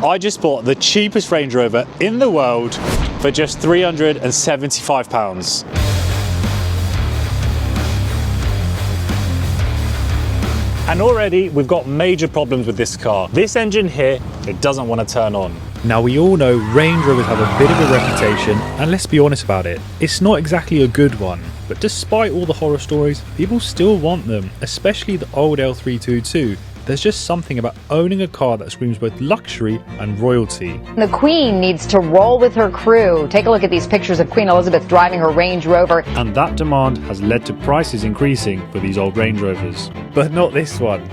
I just bought the cheapest Range Rover in the world for just £375. And already we've got major problems with this car. This engine here, it doesn't want to turn on. Now we all know Range Rovers have a bit of a reputation, and let's be honest about it, it's not exactly a good one. But despite all the horror stories, people still want them, especially the old L322. There's just something about owning a car that screams both luxury and royalty. The Queen needs to roll with her crew. Take a look at these pictures of Queen Elizabeth driving her Range Rover. And that demand has led to prices increasing for these old Range Rovers. But not this one.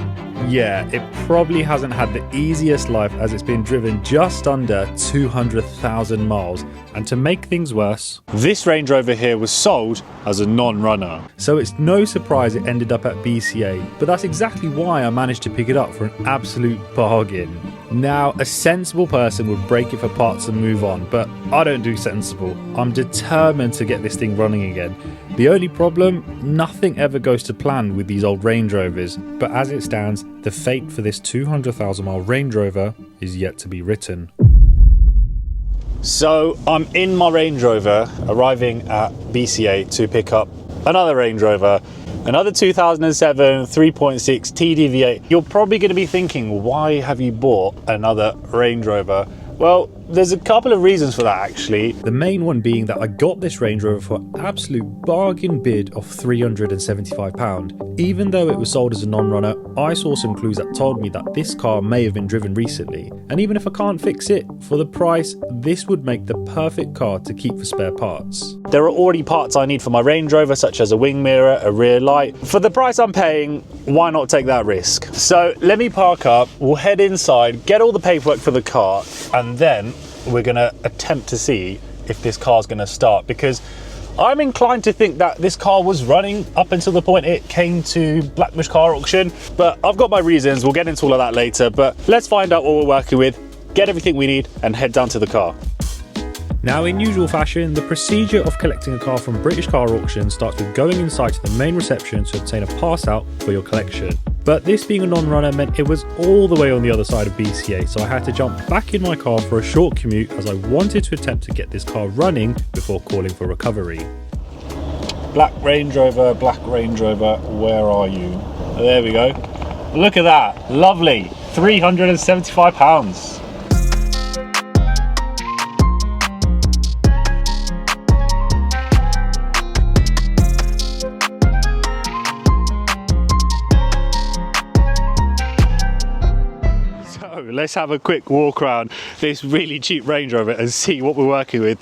Yeah, it probably hasn't had the easiest life as it's been driven just under 200,000 miles. And to make things worse, this Range Rover here was sold as a non-runner. So it's no surprise it ended up at BCA, but that's exactly why I managed to pick it up for an absolute bargain. Now, a sensible person would break it for parts and move on, but I don't do sensible. I'm determined to get this thing running again. The only problem, nothing ever goes to plan with these old Range Rovers, but as it stands, the fate for this 200,000 mile Range Rover is yet to be written. So I'm in my Range Rover, arriving at BCA to pick up another Range Rover, another 2007 3.6 TDV8. You're probably going to be thinking, why have you bought another Range Rover? Well, there's a couple of reasons for that actually. The main one being that I got this Range Rover for an absolute bargain bid of £375. Even though it was sold as a non-runner, I saw some clues that told me that this car may have been driven recently. And even if I can't fix it, for the price, this would make the perfect car to keep for spare parts. There are already parts I need for my Range Rover, such as a wing mirror, a rear light. For the price I'm paying, why not take that risk? So let me park up, we'll head inside, get all the paperwork for the car, and then we're gonna attempt to see if this car's gonna start, because I'm inclined to think that this car was running up until the point it came to Blackbush car auction, but I've got my reasons. We'll get into all of that later, but let's find out what we're working with, get everything we need, and head down to the car. Now, in usual fashion, the procedure of collecting a car from British car auction starts with going inside to the main reception to obtain a pass out for your collection. But this being a non-runner meant it was all the way on the other side of BCA, so I had to jump back in my car for a short commute as I wanted to attempt to get this car running before calling for recovery. Black Range Rover, where are you? There we go. Look at that, lovely, £375. Let's have a quick walk around this really cheap Range Rover and see what we're working with.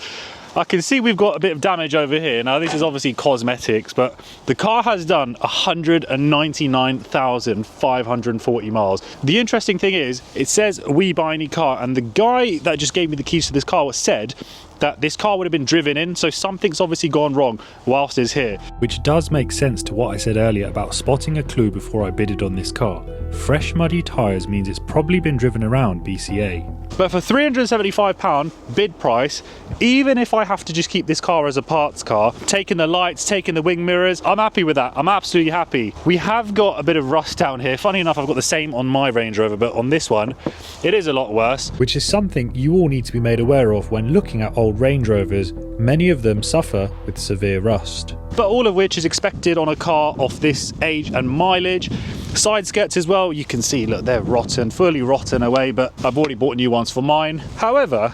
I can see we've got a bit of damage over here. Now this is obviously cosmetics, but the car has done 199,540 miles. The interesting thing is, it says we buy any car, and the guy that just gave me the keys to this car said that this car would have been driven in, so something's obviously gone wrong whilst it's here. Which does make sense to what I said earlier about spotting a clue before I bidded on this car. Fresh muddy tyres means it's probably been driven around BCA. But for £375 bid price, even if I have to just keep this car as a parts car, taking the lights, taking the wing mirrors, I'm happy with that. I'm absolutely happy. We have got a bit of rust down here. Funny enough, I've got the same on my Range Rover, but on this one, it is a lot worse. Which is something you all need to be made aware of when looking at old Range Rovers. Many of them suffer with severe rust. But all of which is expected on a car of this age and mileage. Side skirts as well, you can see, look, they're rotten, fully rotten away, but I've already bought new ones for mine. However,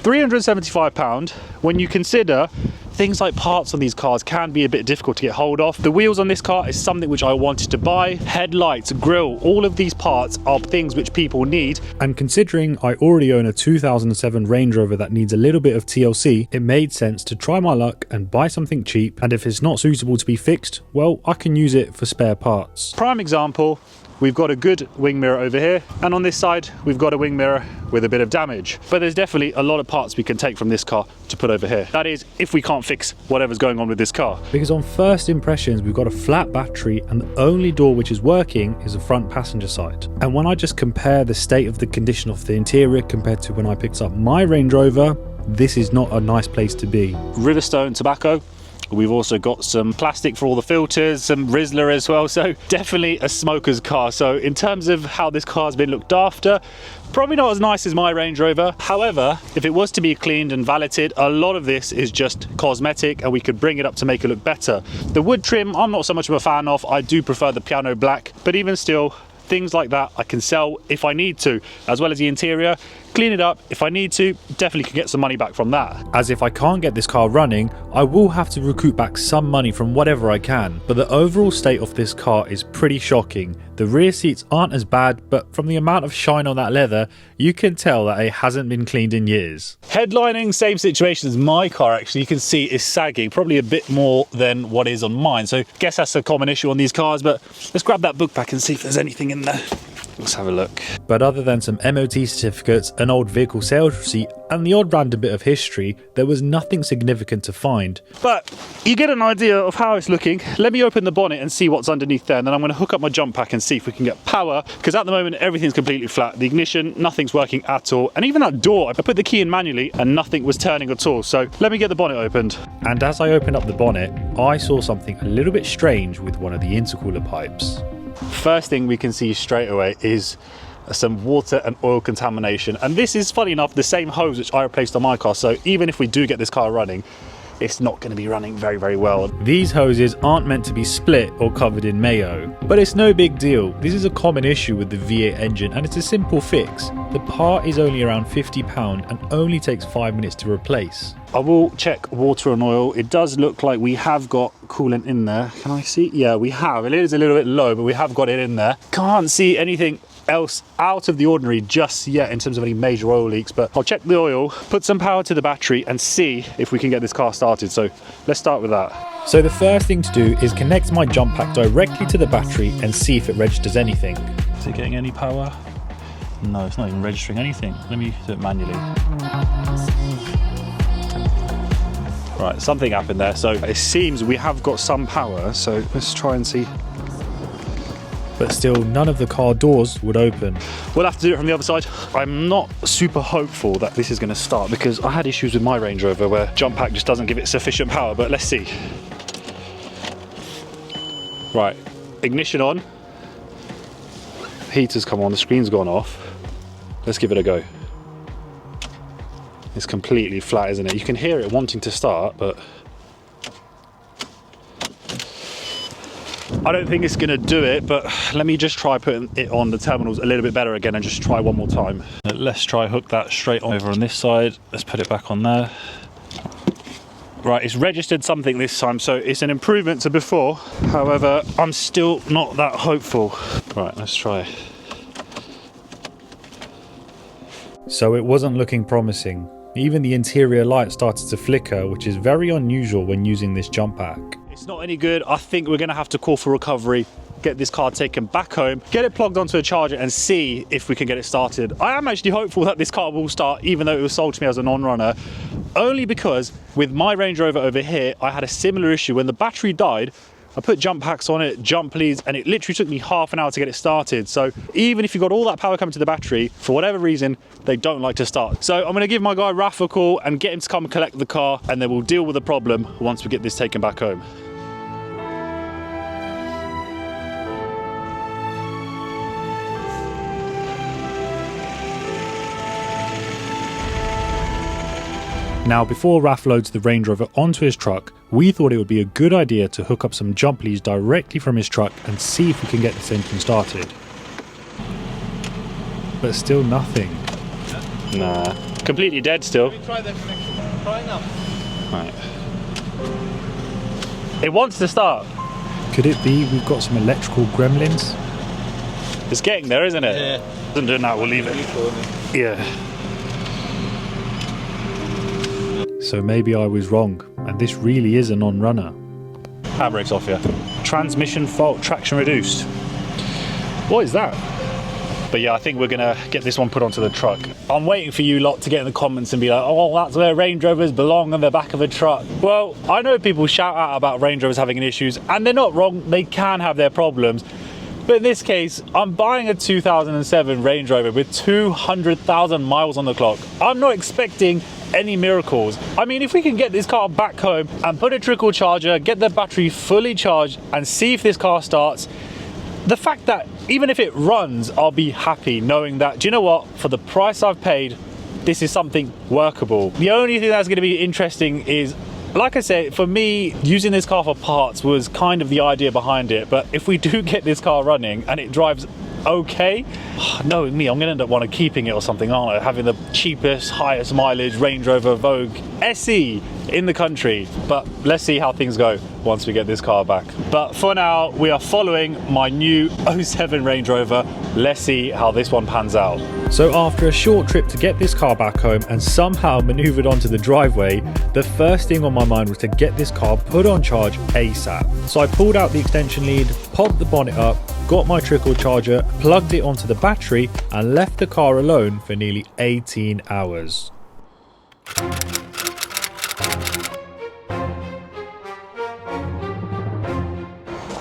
£375, when you consider things like parts on these cars can be a bit difficult to get hold of. The wheels on this car is something which I wanted to buy. Headlights, grille, all of these parts are things which people need. And considering I already own a 2007 Range Rover that needs a little bit of TLC, it made sense to try my luck and buy something cheap. And if it's not suitable to be fixed, well, I can use it for spare parts. Prime example, we've got a good wing mirror over here, and on this side we've got a wing mirror with a bit of damage. But there's definitely a lot of parts we can take from this car to put over here. That is, if we can't fix whatever's going on with this car. Because on first impressions, we've got a flat battery, and the only door which is working is the front passenger side. And when I just compare the state of the condition of the interior compared to when I picked up my Range Rover, this is not a nice place to be. Riverstone tobacco We've also got some plastic for all the filters, some Rizzler as well, so definitely a smoker's car. So in terms of how this car's been looked after, probably not as nice as my Range Rover. However, if it was to be cleaned and valeted, a lot of this is just cosmetic and we could bring it up to make it look better. The wood trim, I'm not so much of a fan of. I do prefer the piano black, but even still, things like that I can sell if I need to, as well as the interior. Clean it up if I need to, definitely can get some money back from that. As if I can't get this car running, I will have to recoup back some money from whatever I can, but the overall state of this car is pretty shocking. The rear seats aren't as bad, but from the amount of shine on that leather, you can tell that it hasn't been cleaned in years. Headlining, same situation as my car actually. You can see it's sagging, probably a bit more than what is on mine. So I guess that's a common issue on these cars, but let's grab that book back and see if there's anything in there. Let's have a look. But other than some MOT certificates, an old vehicle sales receipt, and the odd random bit of history, there was nothing significant to find. But you get an idea of how it's looking. Let me open the bonnet and see what's underneath there, and then I'm going to hook up my jump pack and see if we can get power, because at the moment everything's completely flat. The ignition, nothing's working at all, and even that door, I put the key in manually and nothing was turning at all. So let me get the bonnet opened. And as I opened up the bonnet, I saw something a little bit strange with one of the intercooler pipes. First thing we can see straight away is some water and oil contamination, and this is, funny enough, the same hose which I replaced on my car. So even if we do get this car running, it's not going to be running very well. These hoses aren't meant to be split or covered in mayo, but it's no big deal. This is a common issue with the V8 engine and it's a simple fix. The part is only around £50 and only takes 5 minutes to replace. I will check water and oil. It does look like we have got coolant in there. Can I see? Yeah, we have. It is a little bit low, but we have got it in there. Can't see anything else out of the ordinary just yet in terms of any major oil leaks, but I'll check the oil, put some power to the battery and see if we can get this car started. So let's start with that. So the first thing to do is connect my jump pack directly to the battery and see if it registers anything. Is it getting any power? No, it's not even registering anything. Let me do it manually. Right, something happened there. So it seems we have got some power, so let's try and see. But still, none of the car doors would open. We'll have to do it from the other side. I'm not super hopeful that this is going to start because I had issues with my Range Rover where jump pack just doesn't give it sufficient power, but let's see. Right, ignition on. Heater's come on, the screen's gone off. Let's give it a go. It's completely flat, isn't it? You can hear it wanting to start, but I don't think it's going to do it, but let me just try putting it on the terminals a little bit better again and just try one more time. Let's try hook that straight on over on this side. Let's put it back on there. Right, it's registered something this time, so it's an improvement to before. However, I'm still not that hopeful. Right, let's try. So it wasn't looking promising. Even the interior light started to flicker, which is very unusual when using this jump pack. It's not any good. I think we're going to have to call for recovery, get this car taken back home, get it plugged onto a charger and see if we can get it started. I am actually hopeful that this car will start, even though it was sold to me as a non-runner, only because with my Range Rover over here, I had a similar issue. When the battery died, I put jump packs on it, jump leads, and it literally took me half an hour to get it started. So even if you've got all that power coming to the battery, for whatever reason, they don't like to start. So I'm going to give my guy Raf a call and get him to come and collect the car, and then we'll deal with the problem once we get this taken back home. Now, before Raf loads the Range Rover onto his truck, we thought it would be a good idea to hook up some jump leads directly from his truck and see if we can get this engine started. But still nothing. Nah, completely dead still. Let me try that connection. Try now. Right. It wants to start. Could it be we've got some electrical gremlins? It's getting there, isn't it? Yeah. Doesn't do that, we'll leave it. Yeah. So maybe I was wrong, and this really is a non-runner. Handbrake's off, yeah. Transmission fault, traction reduced. What is that? But yeah, I think we're gonna get this one put onto the truck. I'm waiting for you lot to get in the comments and be like, oh, that's where Range Rovers belong, on the back of a truck. Well, I know people shout out about Range Rovers having issues, and they're not wrong, they can have their problems. But in this case, I'm buying a 2007 Range Rover with 200,000 miles on the clock. I'm not expecting any miracles. I mean, if we can get this car back home and put a trickle charger, get the battery fully charged and see if this car starts, the fact that even if it runs, I'll be happy knowing that, do you know what, for the price I've paid, this is something workable. The only thing that's going to be interesting is, like I said, for me, using this car for parts was kind of the idea behind it. But if we do get this car running and it drives okay, knowing me, I'm going to end up wanting keeping it or something, aren't I? Having the cheapest, highest mileage Range Rover Vogue SE in the country. But let's see how things go once we get this car back. But for now, we are following my new 07 Range Rover. Let's see how this one pans out. So after a short trip to get this car back home and somehow manoeuvred onto the driveway, the first thing on my mind was to get this car put on charge ASAP. So I pulled out the extension lead, popped the bonnet up, got my trickle charger, plugged it onto the battery and left the car alone for nearly 18 hours.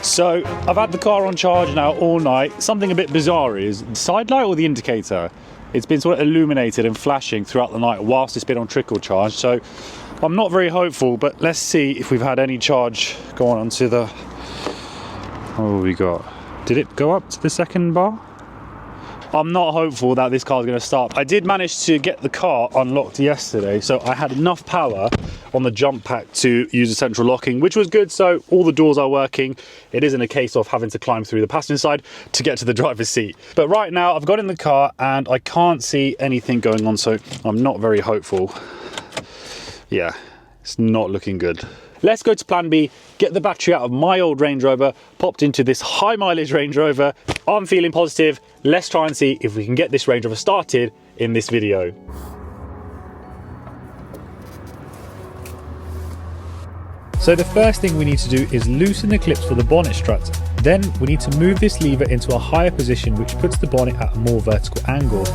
So I've had the car on charge now all night. Something a bit bizarre is the side light or the indicator. It's been sort of illuminated and flashing throughout the night whilst it's been on trickle charge. So I'm not very hopeful, but let's see if we've had any charge going onto the... What have we got? Did it go up to the second bar? I'm not hopeful that this car is going to start. I did manage to get the car unlocked yesterday, so I had enough power on the jump pack to use the central locking, which was good. So all the doors are working. It isn't a case of having to climb through the passenger side to get to the driver's seat. But right now I've got in the car and I can't see anything going on, so I'm not very hopeful. Yeah, it's not looking good. Let's go to plan B, get the battery out of my old Range Rover, popped into this high mileage Range Rover. I'm feeling positive. Let's try and see if we can get this Range Rover started in this video. So the first thing we need to do is loosen the clips for the bonnet struts. Then we need to move this lever into a higher position, which puts the bonnet at a more vertical angle.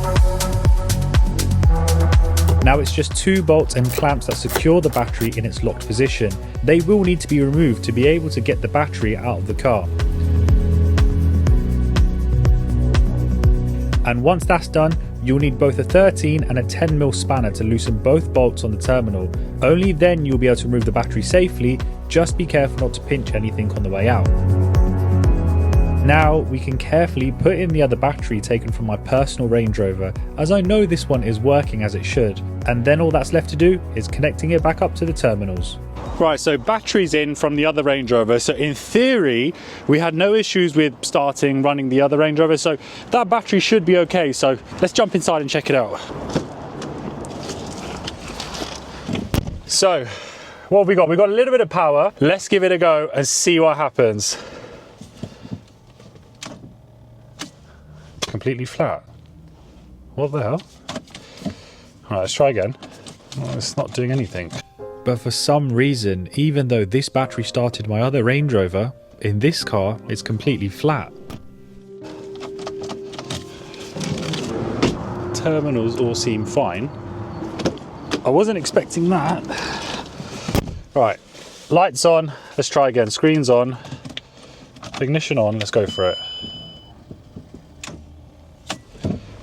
Now it's just 2 bolts and clamps that secure the battery in its locked position. They will need to be removed to be able to get the battery out of the car. And once that's done, you'll need both a 13 and a 10mm spanner to loosen both bolts on the terminal. Only then you'll be able to remove the battery safely. Just be careful not to pinch anything on the way out. Now we can carefully put in the other battery taken from my personal Range Rover, as I know this one is working as it should, and then all that's left to do is connecting it back up to the terminals. Right, so batteries in from the other Range Rover. So in theory, we had no issues with running the other Range Rover, so that battery should be okay. So let's jump inside and check it out. So what have we got? We've got a little bit of power. Let's give it a go and see what happens. Completely flat. What the hell? All right, let's try again. Well, it's not doing anything. But for some reason, even though this battery started my other Range Rover, in this car it's completely flat. Terminals all seem fine. I wasn't expecting that. Right, lights on. Let's try again. Screen's on. Ignition on. Let's go for it.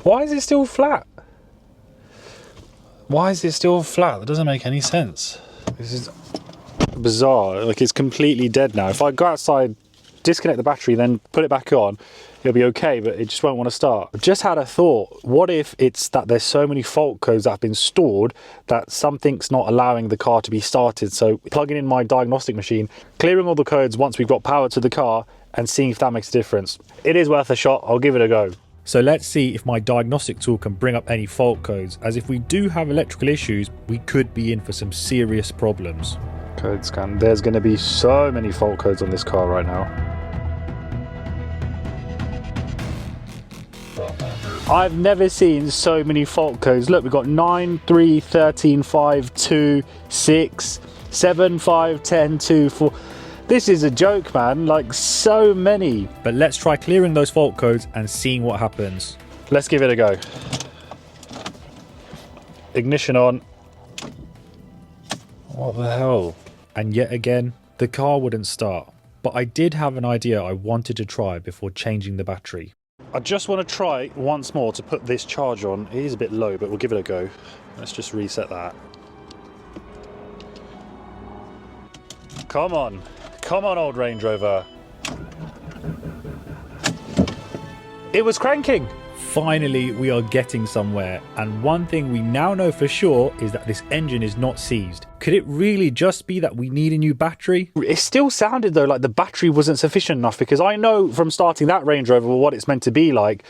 Why is it still flat? Why is it still flat? That doesn't make any sense. This is bizarre. Like, it's completely dead now. If I go outside, disconnect the battery, then put it back on, it'll be okay, but it just won't want to start. I've just had a thought. What if it's that there's so many fault codes that have been stored that something's not allowing the car to be started? So plugging in my diagnostic machine, clearing all the codes once we've got power to the car and seeing if that makes a difference. It is worth a shot. I'll give it a go. So let's see if my diagnostic tool can bring up any fault codes, as if we do have electrical issues, we could be in for some serious problems. Code scan. There's going to be so many fault codes on this car right now. I've never seen so many fault codes. Look, we've got 9, 3, 13, 5, 2, 6, 7, 5, 10, 2, 4. This is a joke, man, like so many. But let's try clearing those fault codes and seeing what happens. Let's give it a go. Ignition on. What the hell? And yet again, the car wouldn't start. But I did have an idea I wanted to try before changing the battery. I just want to try once more to put this charge on. It is a bit low, but we'll give it a go. Let's just reset that. Come on. Come on, old Range Rover. It was cranking. Finally, we are getting somewhere, and one thing we now know for sure is that this engine is not seized. Could it really just be that we need a new battery? It still sounded though like the battery wasn't sufficient enough, because I know from starting that Range Rover what it's meant to be like.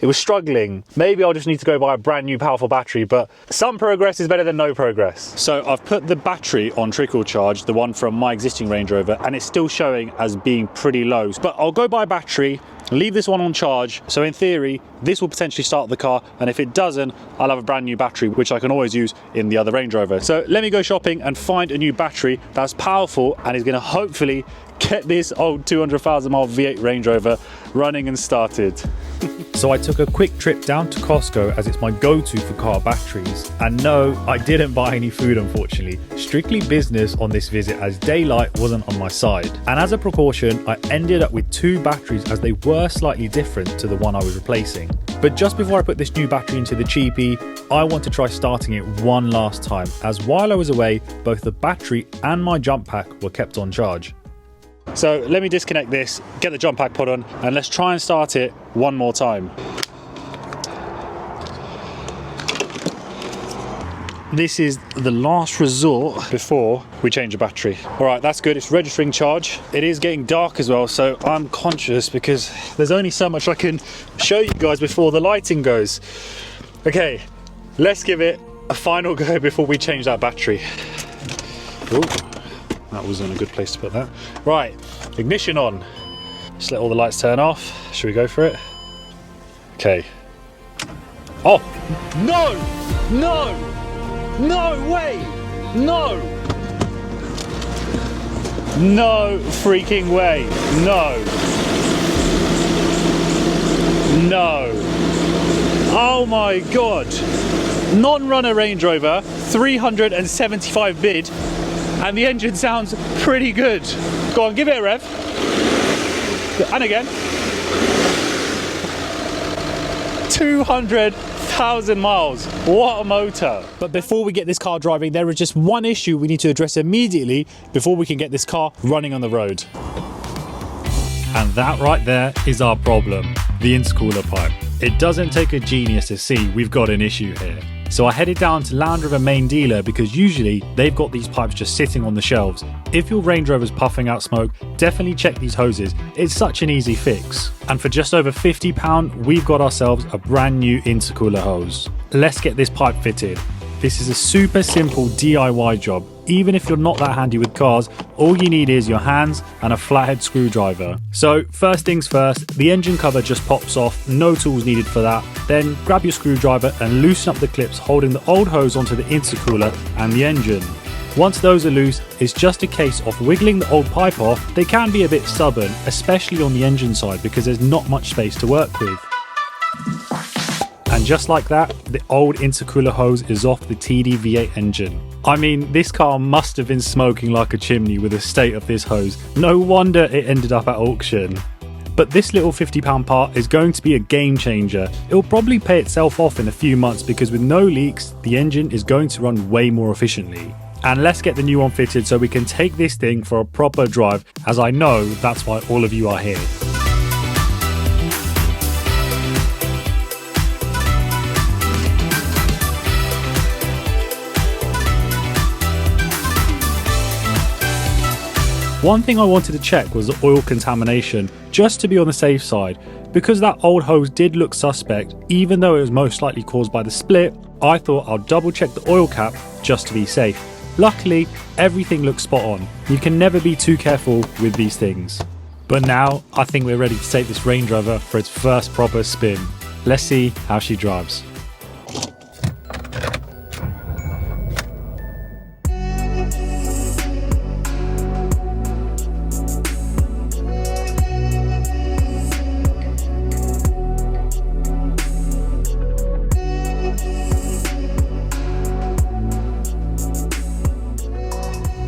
It was struggling. Maybe I'll just need to go buy a brand new powerful battery, but some progress is better than no progress. So I've put the battery on trickle charge, the one from my existing Range Rover, and it's still showing as being pretty low. But I'll go buy a battery, leave this one on charge, so in theory this will potentially start the car, and if it doesn't, I'll have a brand new battery which I can always use in the other Range Rover. So let me go shopping and find a new battery that's powerful and is going to hopefully get this old 200,000 mile V8 Range Rover running and started. So I took a quick trip down to Costco, as it's my go-to for car batteries. And no, I didn't buy any food, unfortunately. Strictly business on this visit, as daylight wasn't on my side. And as a precaution, I ended up with 2 batteries, as they were slightly different to the one I was replacing. But just before I put this new battery into the cheapie, I want to try starting it one last time, as while I was away, both the battery and my jump pack were kept on charge. So let me disconnect this, get the jump pack put on, and let's try and start it one more time. This is the last resort before we change the battery. All right, that's good. It's registering charge. It is getting dark as well, so I'm conscious because there's only so much I can show you guys before the lighting goes. Okay, let's give it a final go before we change that battery. Ooh. That wasn't a good place to put that. Right, ignition on. Just let all the lights turn off. Should we go for it? Okay. Oh, no, no, no way, no. No freaking way, no. No. Oh my God. Non-runner Range Rover, 375 bid. And the engine sounds pretty good. Go on, give it a rev. And again. 200,000 miles. What a motor. But before we get this car driving, there is just one issue we need to address immediately before we can get this car running on the road. And that right there is our problem, the intercooler pipe. It doesn't take a genius to see we've got an issue here. So I headed down to Land Rover main dealer, because usually they've got these pipes just sitting on the shelves. If your Range Rover's puffing out smoke, definitely check these hoses. It's such an easy fix. And for just over £50, we've got ourselves a brand new intercooler hose. Let's get this pipe fitted. This is a super simple DIY job. Even if you're not that handy with cars, all you need is your hands and a flathead screwdriver. So first things first, the engine cover just pops off, no tools needed for that. Then grab your screwdriver and loosen up the clips holding the old hose onto the intercooler and the engine. Once those are loose, it's just a case of wiggling the old pipe off. They can be a bit stubborn, especially on the engine side, because there's not much space to work with. And just like that, the old intercooler hose is off the TD-V8 engine. I mean, this car must have been smoking like a chimney with the state of this hose. No wonder it ended up at auction. But this little £50 part is going to be a game changer. It'll probably pay itself off in a few months, because with no leaks, the engine is going to run way more efficiently. And let's get the new one fitted so we can take this thing for a proper drive, as I know that's why all of you are here. One thing I wanted to check was the oil contamination, just to be on the safe side. Because that old hose did look suspect, even though it was most likely caused by the split, I thought I'll double check the oil cap just to be safe. Luckily, everything looks spot on. You can never be too careful with these things. But now, I think we're ready to take this Range Rover for its first proper spin. Let's see how she drives.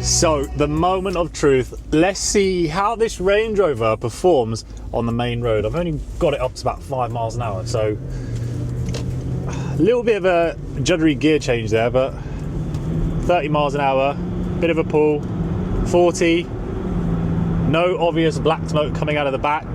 So, the moment of truth. Let's see how this Range Rover performs on the main road. I've only got it up to about 5 miles an hour, so a little bit of a juddery gear change there, but 30 miles an hour, bit of a pull, 40. No obvious black smoke coming out of the back.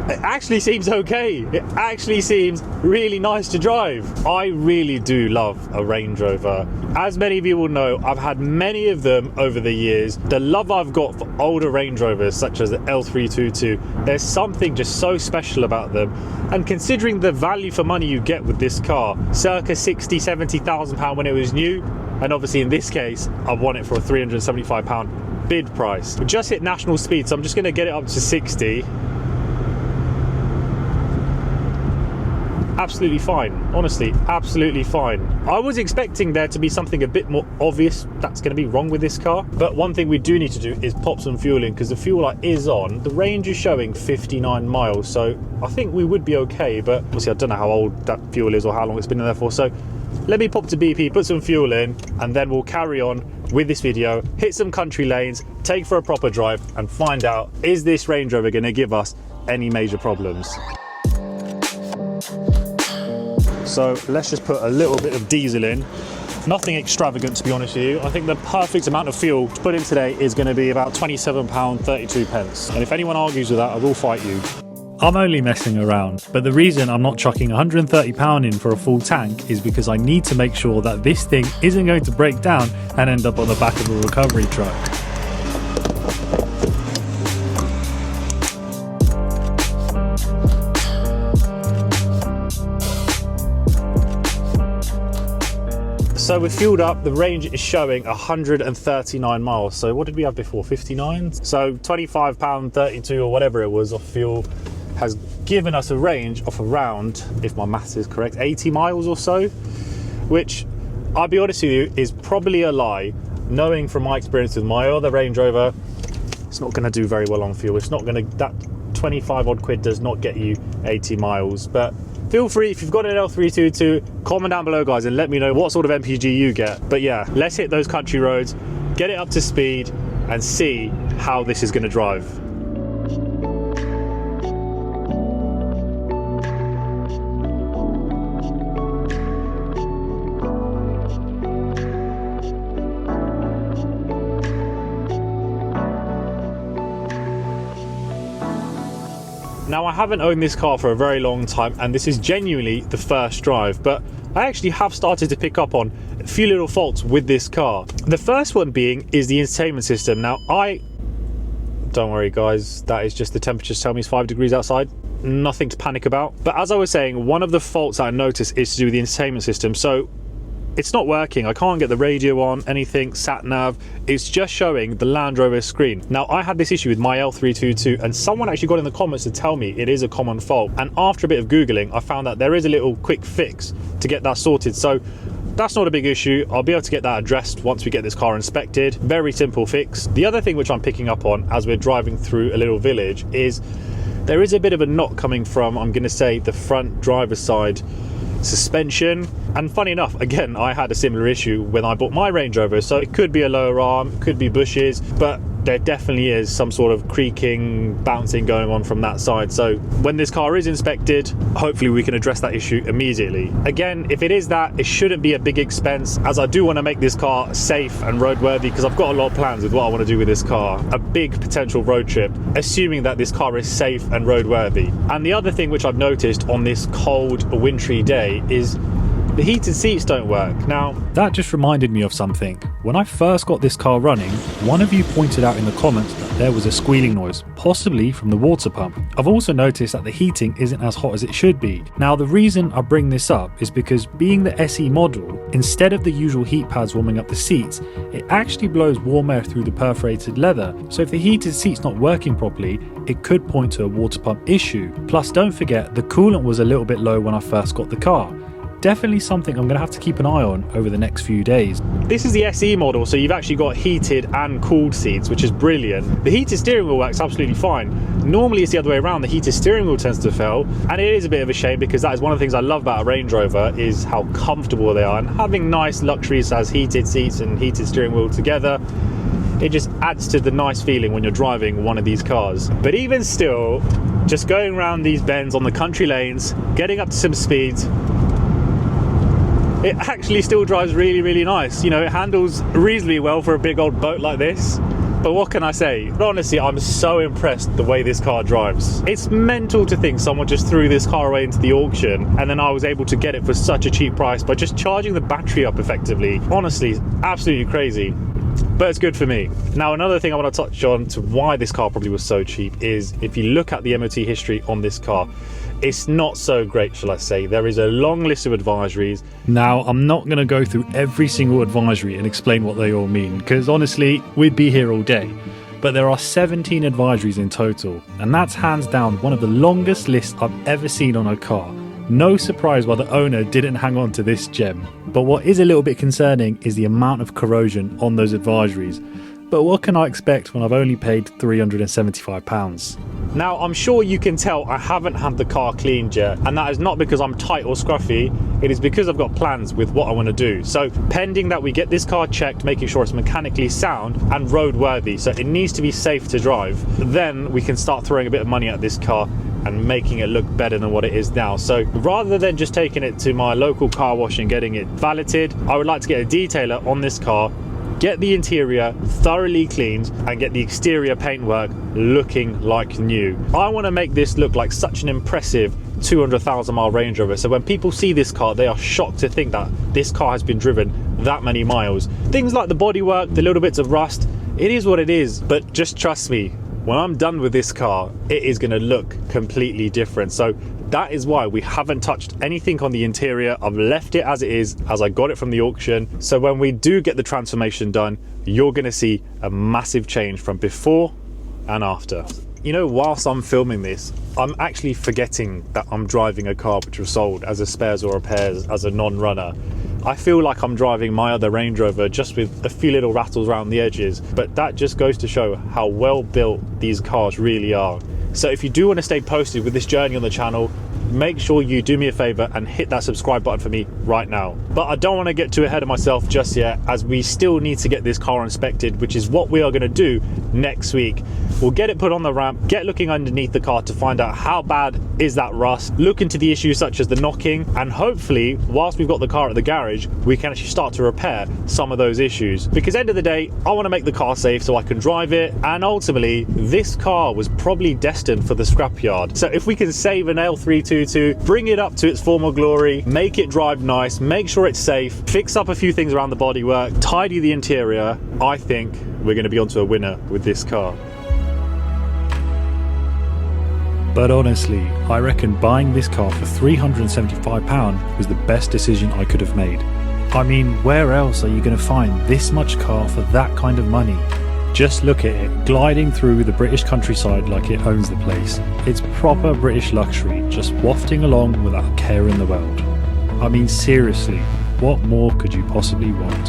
It actually seems okay. It actually seems really nice to drive. I really do love a Range Rover. As many of you will know, I've had many of them over the years. The love I've got for older Range Rovers, such as the L322, there's something just so special about them. And considering the value for money you get with this car, circa 60, 70,000 pound when it was new, and obviously in this case, I won it for a 375 pound bid price. We just hit national speed, so I'm just gonna get it up to 60. Absolutely fine, honestly, absolutely fine. I was expecting there to be something a bit more obvious that's going to be wrong with this car, but one thing we do need to do is pop some fuel in, because the fuel light is on. The range is showing 59 miles, so I think we would be okay, but obviously I don't know how old that fuel is or how long it's been in there for, so let me pop to BP, put some fuel in, and then we'll carry on with this video, hit some country lanes, take for a proper drive, and find out, is this Range Rover going to give us any major problems? So let's just put a little bit of diesel in. Nothing extravagant, to be honest with you. I think the perfect amount of fuel to put in today is going to be about £27.32. And if anyone argues with that, I will fight you. I'm only messing around, but the reason I'm not chucking £130 in for a full tank is because I need to make sure that this thing isn't going to break down and end up on the back of a recovery truck. So we're fueled up, the range is showing 139 miles. So what did we have before, 59? So £25.32 or whatever it was of fuel has given us a range of around, if my maths is correct, 80 miles or so, which I'll be honest with you is probably a lie, knowing from my experience with my other Range Rover, it's not going to do very well on fuel. It's not going to, that 25 odd quid does not get you 80 miles, but feel free, if you've got an L322, comment down below, guys, and let me know what sort of MPG you get. But yeah, let's hit those country roads, get it up to speed, and see how this is going to drive. Now, I haven't owned this car for a very long time, and this is genuinely the first drive, but I actually have started to pick up on a few little faults with this car. The first one being is the entertainment system. Now, don't worry guys, that is just the temperatures tell me it's 5 degrees outside. Nothing to panic about. But as I was saying, one of the faults that I noticed is to do with the entertainment system. So it's not working. I can't get the radio on, anything, sat nav. It's just showing the Land Rover screen. Now, I had this issue with my L322, and someone actually got in the comments to tell me it is a common fault. And after a bit of Googling, I found that there is a little quick fix to get that sorted. So that's not a big issue. I'll be able to get that addressed once we get this car inspected. Very simple fix. The other thing which I'm picking up on as we're driving through a little village is there is a bit of a knock coming from, I'm going to say, the front driver's side suspension. And funny enough, again, I had a similar issue when I bought my Range Rover, so it could be a lower arm, it could be bushes, but there definitely is some sort of creaking, bouncing going on from that side. So when this car is inspected, hopefully we can address that issue immediately. Again, if it is that, it shouldn't be a big expense, as I do want to make this car safe and roadworthy, because I've got a lot of plans with what I want to do with this car. A big potential road trip, assuming that this car is safe and roadworthy. And the other thing which I've noticed on this cold, wintry day is the heated seats don't work. Now, that just reminded me of something. When I first got this car running, one of you pointed out in the comments that there was a squealing noise, possibly from the water pump. I've also noticed that the heating isn't as hot as it should be. Now, the reason I bring this up is because being the SE model, instead of the usual heat pads warming up the seats, it actually blows warm air through the perforated leather. So if the heated seat's not working properly, it could point to a water pump issue. Plus, don't forget, the coolant was a little bit low when I first got the car. Definitely something I'm going to have to keep an eye on over the next few days. This is the SE model, so you've actually got heated and cooled seats, which is brilliant. The heated steering wheel works absolutely fine. Normally it's the other way around, the heated steering wheel tends to fail, and it is a bit of a shame because that is one of the things I love about a Range Rover is how comfortable they are, and having nice luxuries as heated seats and heated steering wheel together, it just adds to the nice feeling when you're driving one of these cars. But even still, just going around these bends on the country lanes, getting up to some speeds, it actually still drives really, really nice. You know, it handles reasonably well for a big old boat like this. But what can I say? Honestly, I'm so impressed the way this car drives. It's mental to think someone just threw this car away into the auction and then I was able to get it for such a cheap price by just charging the battery up effectively. Honestly, absolutely crazy. But it's good for me. Now, another thing I want to touch on to why this car probably was so cheap is if you look at the MOT history on this car, it's not so great, shall I say. There is a long list of advisories. Now, I'm not going to go through every single advisory and explain what they all mean, because honestly, we'd be here all day. But there are 17 advisories in total, and that's hands down one of the longest lists I've ever seen on a car. No surprise why the owner didn't hang on to this gem. But what is a little bit concerning is the amount of corrosion on those advisories. But what can I expect when I've only paid £375? Now, I'm sure you can tell I haven't had the car cleaned yet, and that is not because I'm tight or scruffy, it is because I've got plans with what I want to do. So pending that we get this car checked, making sure it's mechanically sound and roadworthy, so it needs to be safe to drive, then we can start throwing a bit of money at this car and making it look better than what it is now. So rather than just taking it to my local car wash and getting it valeted, I would like to get a detailer on this car, get the interior thoroughly cleaned and get the exterior paintwork looking like new. I want to make this look like such an impressive 200,000 mile Range Rover, so when people see this car they are shocked to think that this car has been driven that many miles. Things like the bodywork, the little bits of rust, it is what it is, but just trust me, when I'm done with this car it is going to look completely different. So that is why we haven't touched anything on the interior. I've left it as it is, as I got it from the auction. So when we do get the transformation done, you're going to see a massive change from before and after. You know, whilst I'm filming this, I'm actually forgetting that I'm driving a car which was sold as a spares or repairs as a non-runner. I feel like I'm driving my other Range Rover just with a few little rattles around the edges, but that just goes to show how well built these cars really are. So if you do want to stay posted with this journey on the channel, make sure you do me a favor and hit that subscribe button for me right now. But I don't want to get too ahead of myself just yet, as we still need to get this car inspected, which is what we are going to do next week. We'll get it put on the ramp, get looking underneath the car to find out how bad is that rust, look into the issues such as the knocking, and hopefully whilst we've got the car at the garage we can actually start to repair some of those issues. Because end of the day, I want to make the car safe so I can drive it, and ultimately this car was probably destined for the scrapyard. So if we can save an L322, bring it up to its former glory, make it drive nice, make sure it's safe, fix up a few things around the bodywork, tidy the interior, I think we're going to be onto a winner with this car. But honestly, I reckon buying this car for £375 was the best decision I could have made. I mean, where else are you going to find this much car for that kind of money? Just look at it, gliding through the British countryside like it owns the place. It's proper British luxury, just wafting along without a care in the world. I mean, seriously, what more could you possibly want?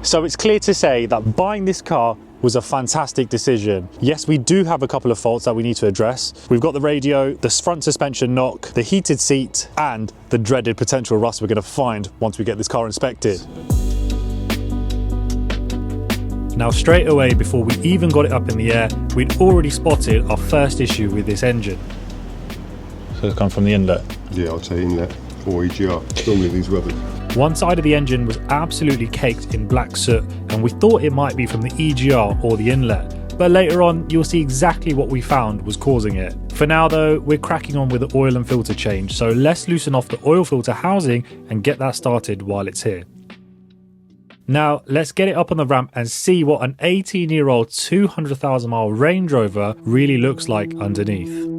So it's clear to say that buying this car was a fantastic decision. Yes, we do have a couple of faults that we need to address. We've got the radio, the front suspension knock, the heated seat, and the dreaded potential rust we're going to find once we get this car inspected. Now straight away, before we even got it up in the air, we'd already spotted our first issue with this engine. So it's come from the inlet? Yeah, I'd say inlet or EGR. Normally these rubbers. One side of the engine was absolutely caked in black soot, and we thought it might be from the EGR or the inlet. But later on, you'll see exactly what we found was causing it. For now though, we're cracking on with the oil and filter change, so let's loosen off the oil filter housing and get that started while it's here. Now, let's get it up on the ramp and see what an 18-year-old 200,000 mile Range Rover really looks like underneath.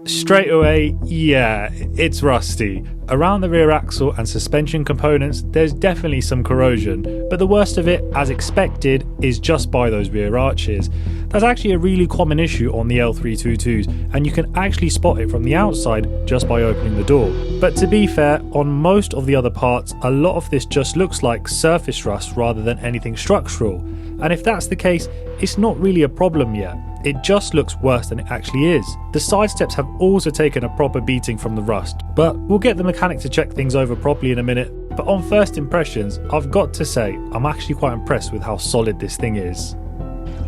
Straight away, yeah, it's rusty. Around the rear axle and suspension components, there's definitely some corrosion, but the worst of it, as expected, is just by those rear arches. That's actually a really common issue on the L322s, and you can actually spot it from the outside just by opening the door. But to be fair, on most of the other parts, a lot of this just looks like surface rust rather than anything structural. And if that's the case, it's not really a problem yet. It just looks worse than it actually is. The side steps have also taken a proper beating from the rust, but we'll get the mechanic to check things over properly in a minute. But on first impressions, I've got to say, I'm actually quite impressed with how solid this thing is.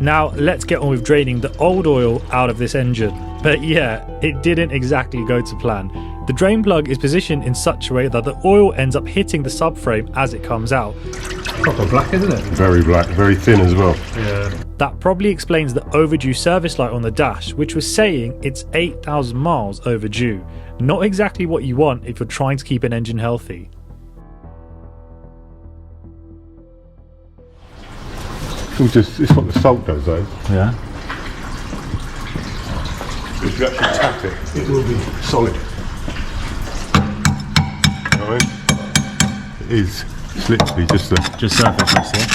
Now let's get on with draining the old oil out of this engine. But yeah, it didn't exactly go to plan. The drain plug is positioned in such a way that the oil ends up hitting the subframe as it comes out. Proper black, isn't it? Very black, very thin as well. Yeah. That probably explains the overdue service light on the dash, which was saying it's 8,000 miles overdue. Not exactly what you want if you're trying to keep an engine healthy. It's what the salt does though. Yeah. If you actually tap it, it will be solid. Alright. It is. It's literally just surface rust, yeah?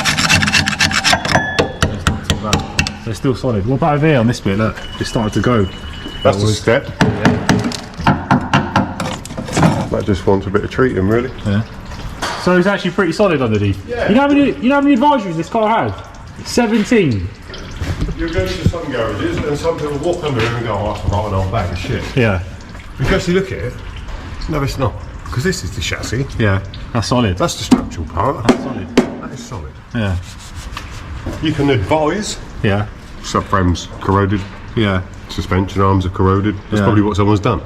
That's not too bad. So it's still solid. What about over here on this bit? Look, it's started to go. that's the step. Yeah. That just wants a bit of treating, really. Yeah. So it's actually pretty solid underneath. Yeah. You know how many advisories this car has? 17. You go to some garages and some people walk under it and go, oh, that's an old bag of shit. Yeah. Because you look at it, no, it's not. Because this is the chassis. Yeah. That's solid. That's the structural part. That's solid. That is solid. Yeah. You can advise Yeah. subframes corroded, Yeah. suspension arms are corroded. That's Yeah. probably what someone's done.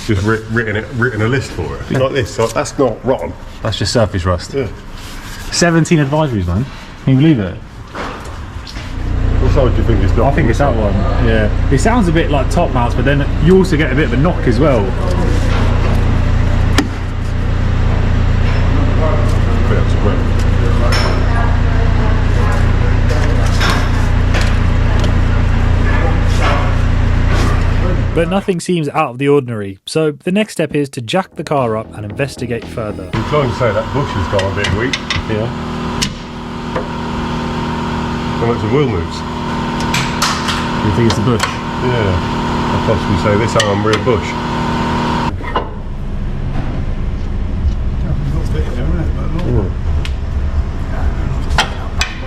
Just written a list for it. Like this, so that's not rotten. That's just surface rust. Yeah. 17 advisories, man. Can you believe it? What side do you think it's got? I think it's that one. Yeah. It sounds a bit like top mounts, but then you also get a bit of a knock as well. But nothing seems out of the ordinary, so the next step is to jack the car up and investigate further. I'm trying to say that bush has got a bit weak. Yeah. How much the wheel moves? You think it's the bush? Yeah. I'd possibly say this arm real bush.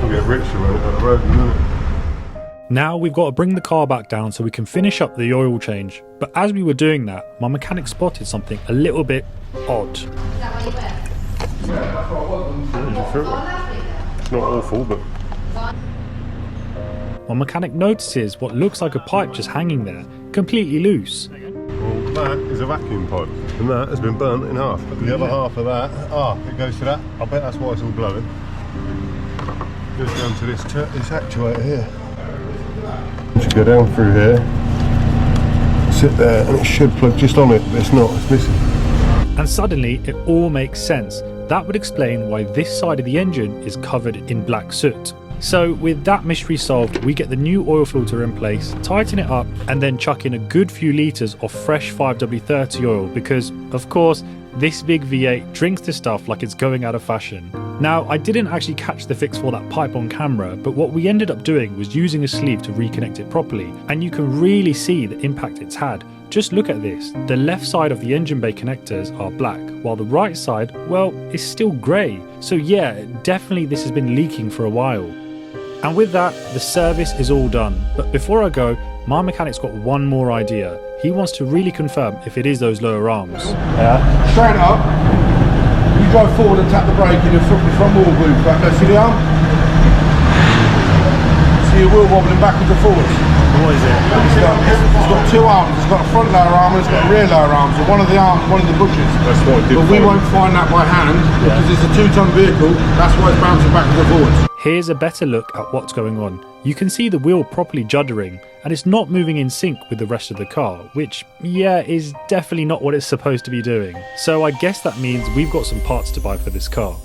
We'll get rich around the road in a minute. Now we've got to bring the car back down so we can finish up the oil change. But as we were doing that, my mechanic spotted something a little bit odd. It's not awful, but My mechanic notices what looks like a pipe just hanging there, completely loose. well, that is a vacuum pipe, and that has been burnt in half. But the other half of that, it goes to that. I bet that's why it's all blowing. Goes down to this actuator here. Should go down through here, sit there, and it should plug just on it, but it's not. It's missing. And suddenly it all makes sense. That would explain why this side of the engine is covered in black soot. So with that mystery solved, we get the new oil filter in place, tighten it up, and then chuck in a good few litres of fresh 5W30 oil because, of course, this big V8 drinks this stuff like it's going out of fashion. Now, I didn't actually catch the fix for that pipe on camera, but what we ended up doing was using a sleeve to reconnect it properly, and you can really see the impact it's had. Just look at this. The left side of the engine bay connectors are black, while the right side, well, is still grey. So yeah, definitely this has been leaking for a while. And with that, the service is all done. But before I go, my mechanic's got one more idea. He wants to really confirm if it is those lower arms. Yeah. Straight up, you drive forward and tap the brake in your front wheel move back. Go see the arm? See your wheel wobbling backwards and forwards. What is it? It's got two arms. It's got a front lower arm and it's got a rear lower arm. So one of the arms, one of the bushes. That's what I did. But we won't find that by hand because it's a 2-ton vehicle. That's why it's bouncing backwards and forwards. Here's a better look at what's going on. You can see the wheel properly juddering, and it's not moving in sync with the rest of the car, which, yeah, is definitely not what it's supposed to be doing. So I guess that means we've got some parts to buy for this car.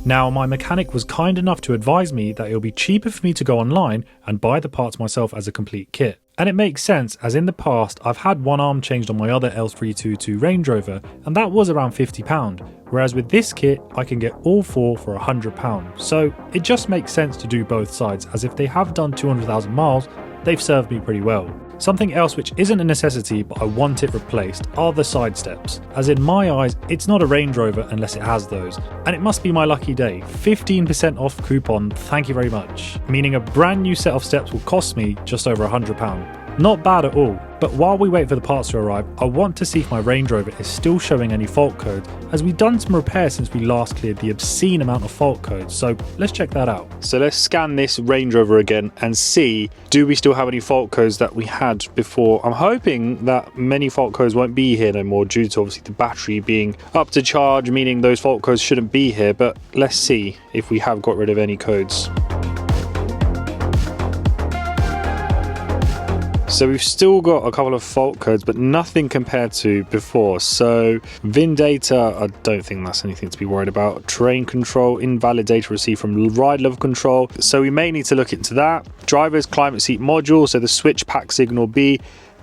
Now, my mechanic was kind enough to advise me that it'll be cheaper for me to go online and buy the parts myself as a complete kit. And it makes sense, as in the past I've had one arm changed on my other L322 Range Rover, and that was around £50, whereas with this kit I can get all four for £100. So it just makes sense to do both sides, as if they have done 200,000 miles, they've served me pretty well. Something else which isn't a necessity but I want it replaced are the side steps, as in my eyes it's not a Range Rover unless it has those, and it must be my lucky day. 15% off coupon, thank you very much, meaning a brand new set of steps will cost me just over £100. Not bad at all, but while we wait for the parts to arrive, I want to see if my Range Rover is still showing any fault codes, as we've done some repairs since we last cleared the obscene amount of fault codes, so let's check that out. So let's scan this Range Rover again and see, do we still have any fault codes that we had before? I'm hoping that many fault codes won't be here no more due to obviously the battery being up to charge, meaning those fault codes shouldn't be here, but let's see if we have got rid of any codes. So we've still got a couple of fault codes, but nothing compared to before. So VIN data, I don't think that's anything to be worried about. Terrain control, invalid data received from ride level control. So we may need to look into that. Driver's climate seat module, so the switch pack signal B.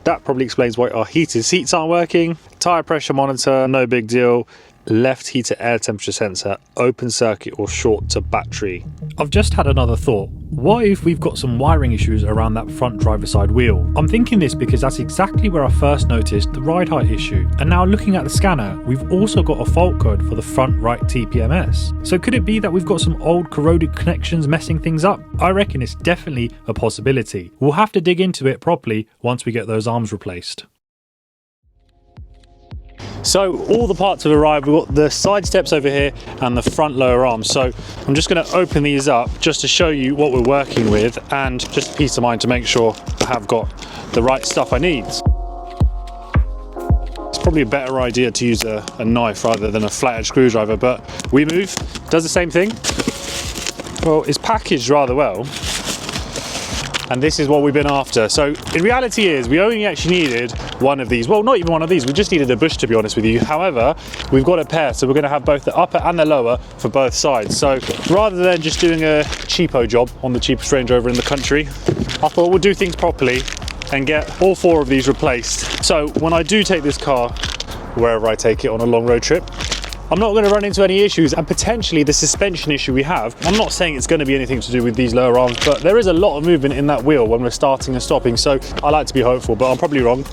That probably explains why our heated seats aren't working. Tire pressure monitor, no big deal. Left heater air temperature sensor, open circuit or short to battery. I've just had another thought. What if we've got some wiring issues around that front driver's side wheel? I'm thinking this because that's exactly where I first noticed the ride height issue. And now looking at the scanner, we've also got a fault code for the front right TPMS. So could it be that we've got some old corroded connections messing things up? I reckon it's definitely a possibility. We'll have to dig into it properly once we get those arms replaced. So all the parts have arrived. We've got the side steps over here and the front lower arms. So I'm just going to open these up just to show you what we're working with and just peace of mind to make sure I have got the right stuff I need. It's probably a better idea to use a knife rather than a flathead screwdriver, but we move, does the same thing. Well, it's packaged rather well. And this is what we've been after. So in reality is we only actually needed one of these. Well, not even one of these, we just needed a bush, to be honest with you. However, we've got a pair, so we're gonna have both the upper and the lower for both sides. So rather than just doing a cheapo job on the cheapest Range Rover in the country, I thought we'll do things properly and get all four of these replaced. So when I do take this car, wherever I take it on a long road trip, I'm not going to run into any issues, and potentially the suspension issue we have, I'm not saying it's going to be anything to do with these lower arms, but there is a lot of movement in that wheel when we're starting and stopping, so I like to be hopeful, but I'm probably wrong.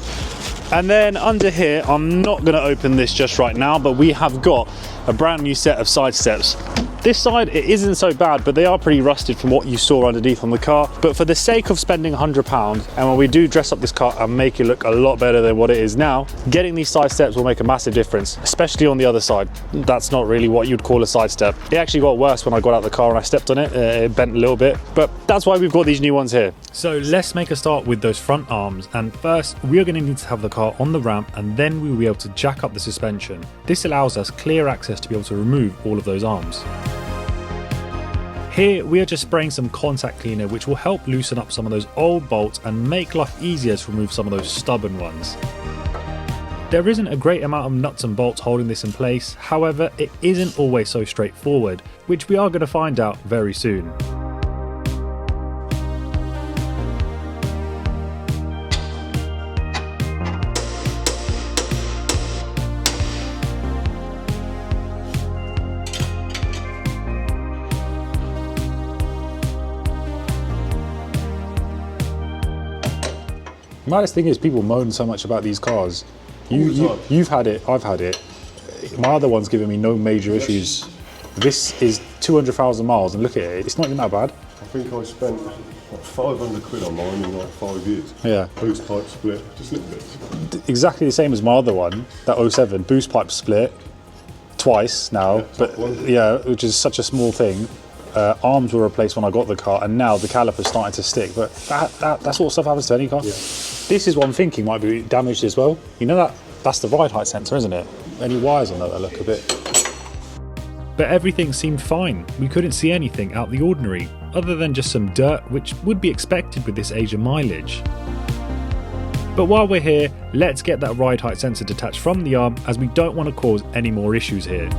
And then under here, I'm not going to open this just right now, but we have got a brand new set of side steps. This side, it isn't so bad, but they are pretty rusted from what you saw underneath on the car. But for the sake of spending £100, and when we do dress up this car and make it look a lot better than what it is now, getting these side steps will make a massive difference, especially on the other side. That's not really what you'd call a side step. It actually got worse when I got out of the car and I stepped on it. It bent a little bit, but that's why we've got these new ones here. So let's make a start with those front arms, and first we are going to need to have the car on the ramp, and then we will be able to jack up the suspension. This allows us clear access to be able to remove all of those arms. Here we are just spraying some contact cleaner, which will help loosen up some of those old bolts and make life easier to remove some of those stubborn ones. There isn't a great amount of nuts and bolts holding this in place, however it isn't always so straightforward, which we are going to find out very soon. The maddest thing is people moan so much about these cars. You've had it, I've had it. My other one's giving me no major issues. This is 200,000 miles and look at it, it's not even that bad. I think I spent like 500 quid on mine in like 5 years. Yeah. Boost pipe split, just look at this. Exactly the same as my other one, that 07, boost pipe split twice now, but yeah, which is such a small thing. Arms were replaced when I got the car, and now the caliper's starting to stick, but that sort of stuff happens to any car. Yeah. This is what I'm thinking might be damaged as well. You know that's the ride height sensor, isn't it? Any wires on that look a bit. But everything seemed fine. We couldn't see anything out the ordinary, other than just some dirt, which would be expected with this age of mileage. But while we're here, let's get that ride height sensor detached from the arm, as we don't want to cause any more issues here.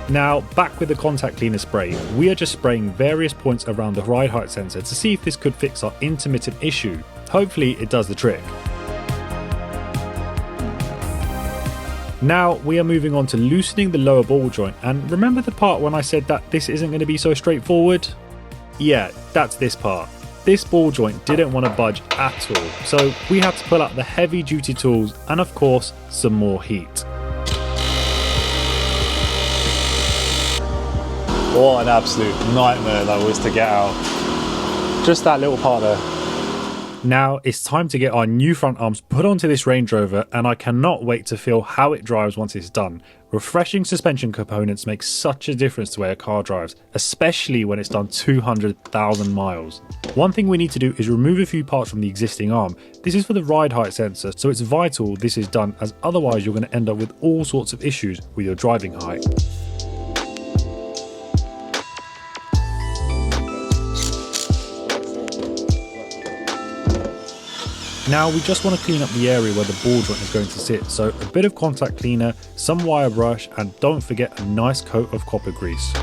Now, back with the contact cleaner spray, we are just spraying various points around the ride height sensor to see if this could fix our intermittent issue. Hopefully it does the trick. Now we are moving on to loosening the lower ball joint, and remember the part when I said that this isn't going to be so straightforward? Yeah, that's this part. this ball joint didn't want to budge at all, so we had to pull out the heavy duty tools and of course some more heat. What an absolute nightmare that was to get out. Just that little part there. Now it's time to get our new front arms put onto this Range Rover, and I cannot wait to feel how it drives once it's done. Refreshing suspension components make such a difference to the way a car drives, especially when it's done 200,000 miles. One thing we need to do is remove a few parts from the existing arm. This is for the ride height sensor, so it's vital this is done, as otherwise you're going to end up with all sorts of issues with your driving height. Now we just want to clean up the area where the ball joint is going to sit, so a bit of contact cleaner, some wire brush, and don't forget a nice coat of copper grease.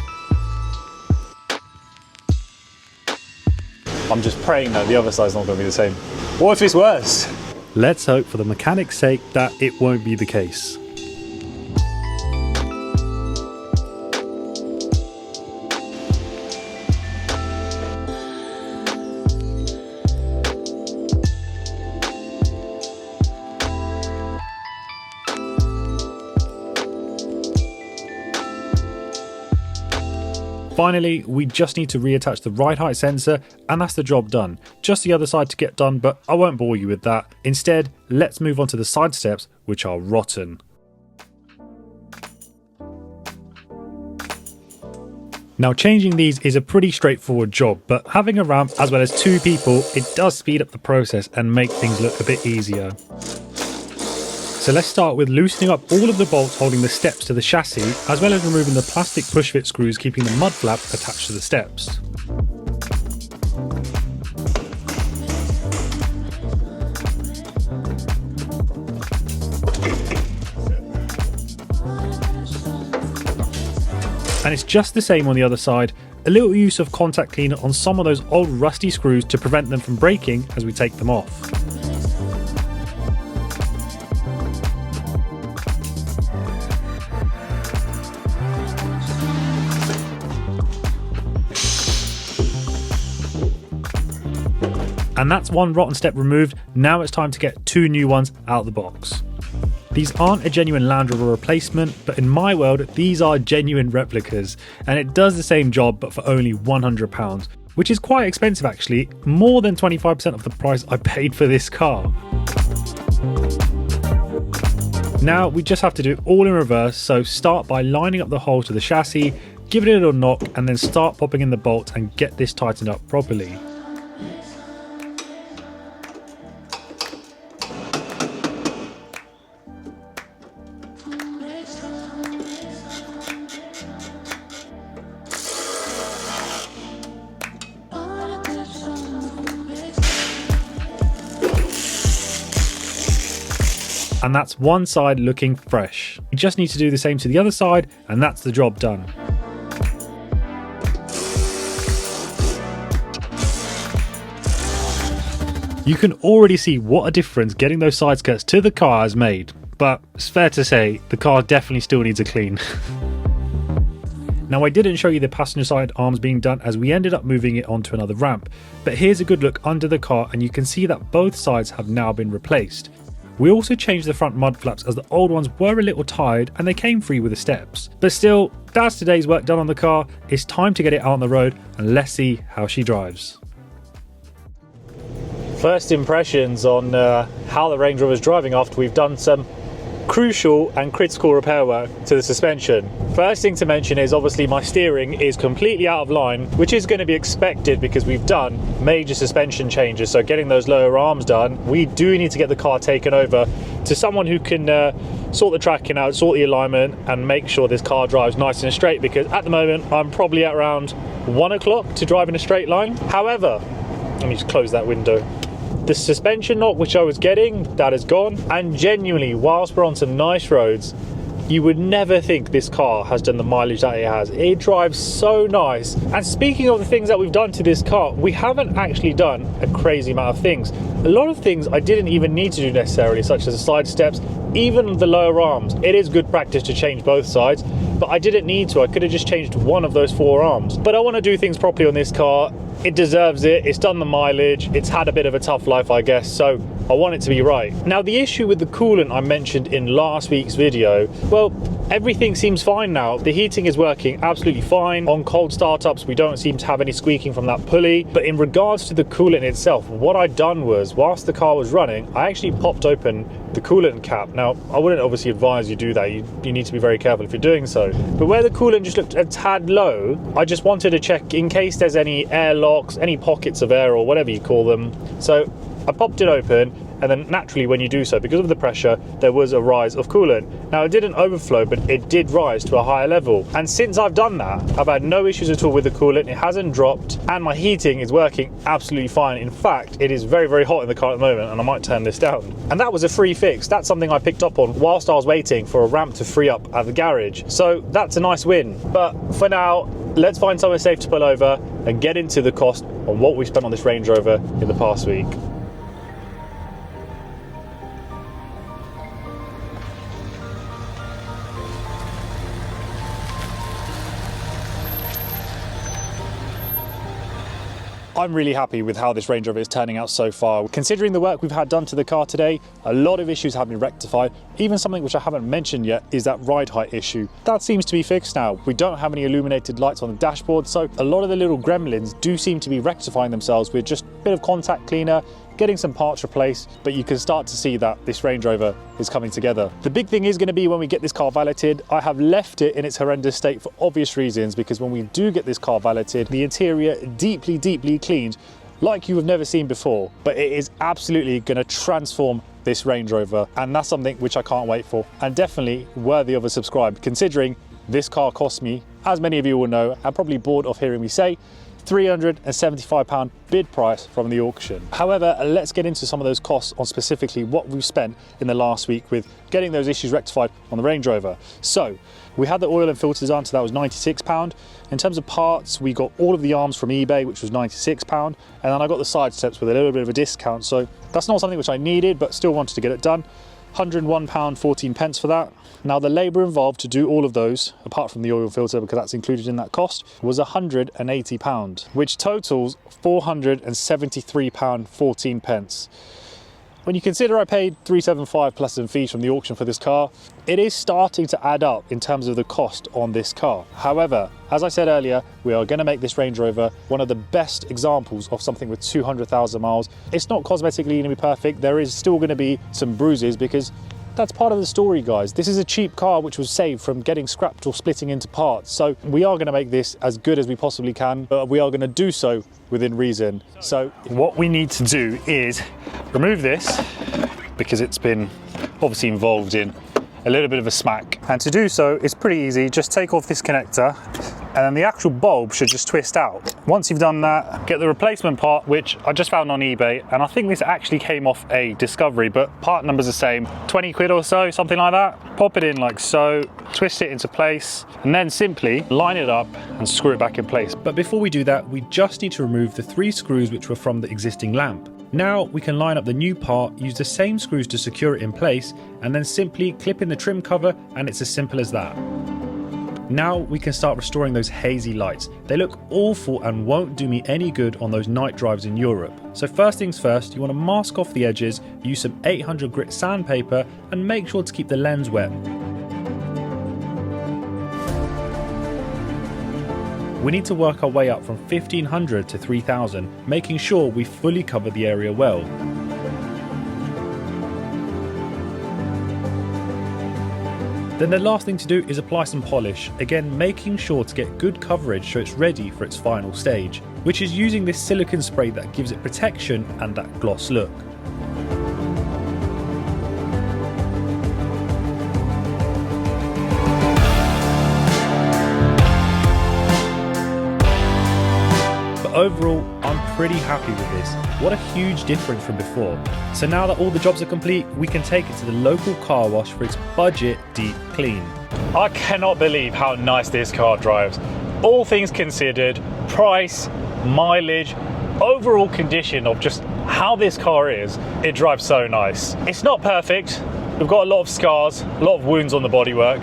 I'm just praying that the other side's not going to be the same. What if it's worse? Let's hope for the mechanic's sake that it won't be the case. Finally, we just need to reattach the ride height sensor and that's the job done. Just the other side to get done, but I won't bore you with that. Instead, let's move on to the side steps, which are rotten. Now changing these is a pretty straightforward job, but having a ramp as well as two people, it does speed up the process and make things look a bit easier. So let's start with loosening up all of the bolts holding the steps to the chassis, as well as removing the plastic push fit screws keeping the mud flap attached to the steps. And it's just the same on the other side. A little use of contact cleaner on some of those old rusty screws to prevent them from breaking as we take them off. And that's one rotten step removed. Now it's time to get two new ones out of the box. These aren't a genuine Land Rover replacement, but in my world, these are genuine replicas, and it does the same job but for only £100, which is quite expensive actually, more than 25% of the price I paid for this car. Now we just have to do it all in reverse, so start by lining up the hole to the chassis, give it a little knock, and then start popping in the bolts and get this tightened up properly. And that's one side looking fresh. You just need to do the same to the other side, and that's the job done. You can already see what a difference getting those side skirts to the car has made, but it's fair to say the car definitely still needs a clean. Now I didn't show you the passenger side arms being done as we ended up moving it onto another ramp, but here's a good look under the car and you can see that both sides have now been replaced. We also changed the front mud flaps as the old ones were a little tired and they came free with the steps. But still, that's today's work done on the car. It's time to get it out on the road and let's see how she drives. First impressions on how the Range Rover is driving after we've done some crucial and critical repair work to the suspension. First thing to mention is obviously my steering is completely out of line, which is going to be expected because we've done major suspension changes. So getting those lower arms done, we do need to get the car taken over to someone who can sort the tracking out, sort the alignment and make sure this car drives nice and straight, because at the moment I'm probably at around 1 o'clock to drive in a straight line. However, let me just close that window. The suspension knock which I was getting, that is gone, and genuinely whilst we're on some nice roads, you would never think this car has done the mileage that it has. It drives so nice. And speaking of the things that we've done to this car, we haven't actually done a crazy amount of things. A lot of things I didn't even need to do necessarily, such as the side steps, even the lower arms. It is good practice to change both sides, but I didn't need to. I could have just changed one of those 4 arms. But I want to do things properly on this car. it deserves it. It's done the mileage. It's had a bit of a tough life, I guess. So I want it to be right. Now, the issue with the coolant I mentioned in last week's video, well, everything seems fine now. The heating is working absolutely fine. On cold startups, we don't seem to have any squeaking from that pulley. But in regards to the coolant itself, what I'd done was, whilst the car was running, I actually popped open the coolant cap. Now, I wouldn't obviously advise you do that. You need to be very careful if you're doing so. But where the coolant just looked a tad low, I just wanted to check in case there's any air locks, any pockets of air or whatever you call them. So I popped it open, and then naturally when you do so, because of the pressure, there was a rise of coolant. Now, it didn't overflow, but it did rise to a higher level. And since I've done that, I've had no issues at all with the coolant. It hasn't dropped, and my heating is working absolutely fine. In fact, it is very, very hot in the car at the moment, and I might turn this down. And that was a free fix. That's something I picked up on whilst I was waiting for a ramp to free up at the garage. So that's a nice win. But for now, let's find somewhere safe to pull over and get into the cost on what we spent on this Range Rover in the past week. I'm really happy with how this Range Rover is turning out so far. Considering the work we've had done to the car today, a lot of issues have been rectified. Even something which I haven't mentioned yet is that ride height issue. That seems to be fixed now. We don't have any illuminated lights on the dashboard, so a lot of the little gremlins do seem to be rectifying themselves with just a bit of contact cleaner, getting some parts replaced, but you can start to see that this Range Rover is coming together. The big thing is going to be when we get this car valeted. I have left it in its horrendous state for obvious reasons, because when we do get this car valeted, the interior deeply, deeply cleaned like you have never seen before, but it is absolutely going to transform this Range Rover, and that's something which I can't wait for, and definitely worthy of a subscribe, considering this car cost me, as many of you will know, and probably bored of hearing me say, £375 bid price from the auction. However, let's get into some of those costs on specifically what we've spent in the last week with getting those issues rectified on the Range Rover. So we had the oil and filters on, so that was £96. In terms of parts, we got all of the arms from eBay, which was £96, and then I got the side steps with a little bit of a discount. So that's not something which I needed, but still wanted to get it done. £101.14 for that. Now, the labour involved to do all of those, apart from the oil filter, because that's included in that cost, was £180, which totals £473.14. When you consider I paid £375 plus some fees from the auction for this car, it is starting to add up in terms of the cost on this car. However, as I said earlier, we are going to make this Range Rover one of the best examples of something with 200,000 miles. It's not cosmetically going to be perfect. There is still going to be some bruises, because that's part of the story, guys. This is a cheap car which was saved from getting scrapped or splitting into parts. So we are going to make this as good as we possibly can, but we are going to do so within reason. So what we need to do is remove this, because it's been obviously involved in a little bit of a smack. And to do so, it's pretty easy. Just take off this connector, and then the actual bulb should just twist out. Once you've done that, get the replacement part, which I just found on eBay, and I think this actually came off a Discovery, but part number's the same, 20 quid or so, something like that. Pop it in like so, twist it into place, and then simply line it up and screw it back in place. But before we do that, we just need to remove the 3 screws which were from the existing lamp. Now we can line up the new part, use the same screws to secure it in place, and then simply clip in the trim cover, and it's as simple as that. Now we can start restoring those hazy lights. They look awful and won't do me any good on those night drives in Europe. So first things first, you want to mask off the edges, use some 800 grit sandpaper, and make sure to keep the lens wet. We need to work our way up from 1500 to 3000, making sure we fully cover the area well. Then the last thing to do is apply some polish, again making sure to get good coverage so it's ready for its final stage, which is using this silicone spray that gives it protection and that gloss look. Overall, I'm pretty happy with this. What a huge difference from before. So now that all the jobs are complete, we can take it to the local car wash for its budget deep clean. I cannot believe how nice this car drives. All things considered, price, mileage, overall condition of just how this car is, it drives so nice. It's not perfect. We've got a lot of scars, a lot of wounds on the bodywork,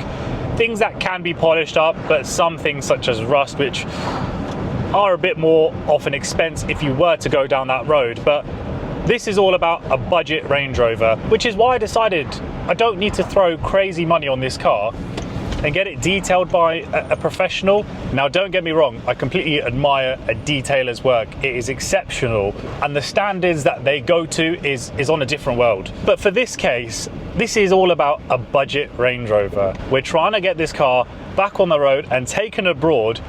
things that can be polished up, but some things such as rust, which are a bit more of an expense if you were to go down that road, but this is all about a budget Range Rover, which is why I decided I don't need to throw crazy money on this car and get it detailed by a professional. Now, don't get me wrong, I completely admire a detailer's work. It is exceptional, and the standards that they go to is on a different world. But for this case, this is all about a budget Range Rover. We're trying to get this car back on the road and taken abroad,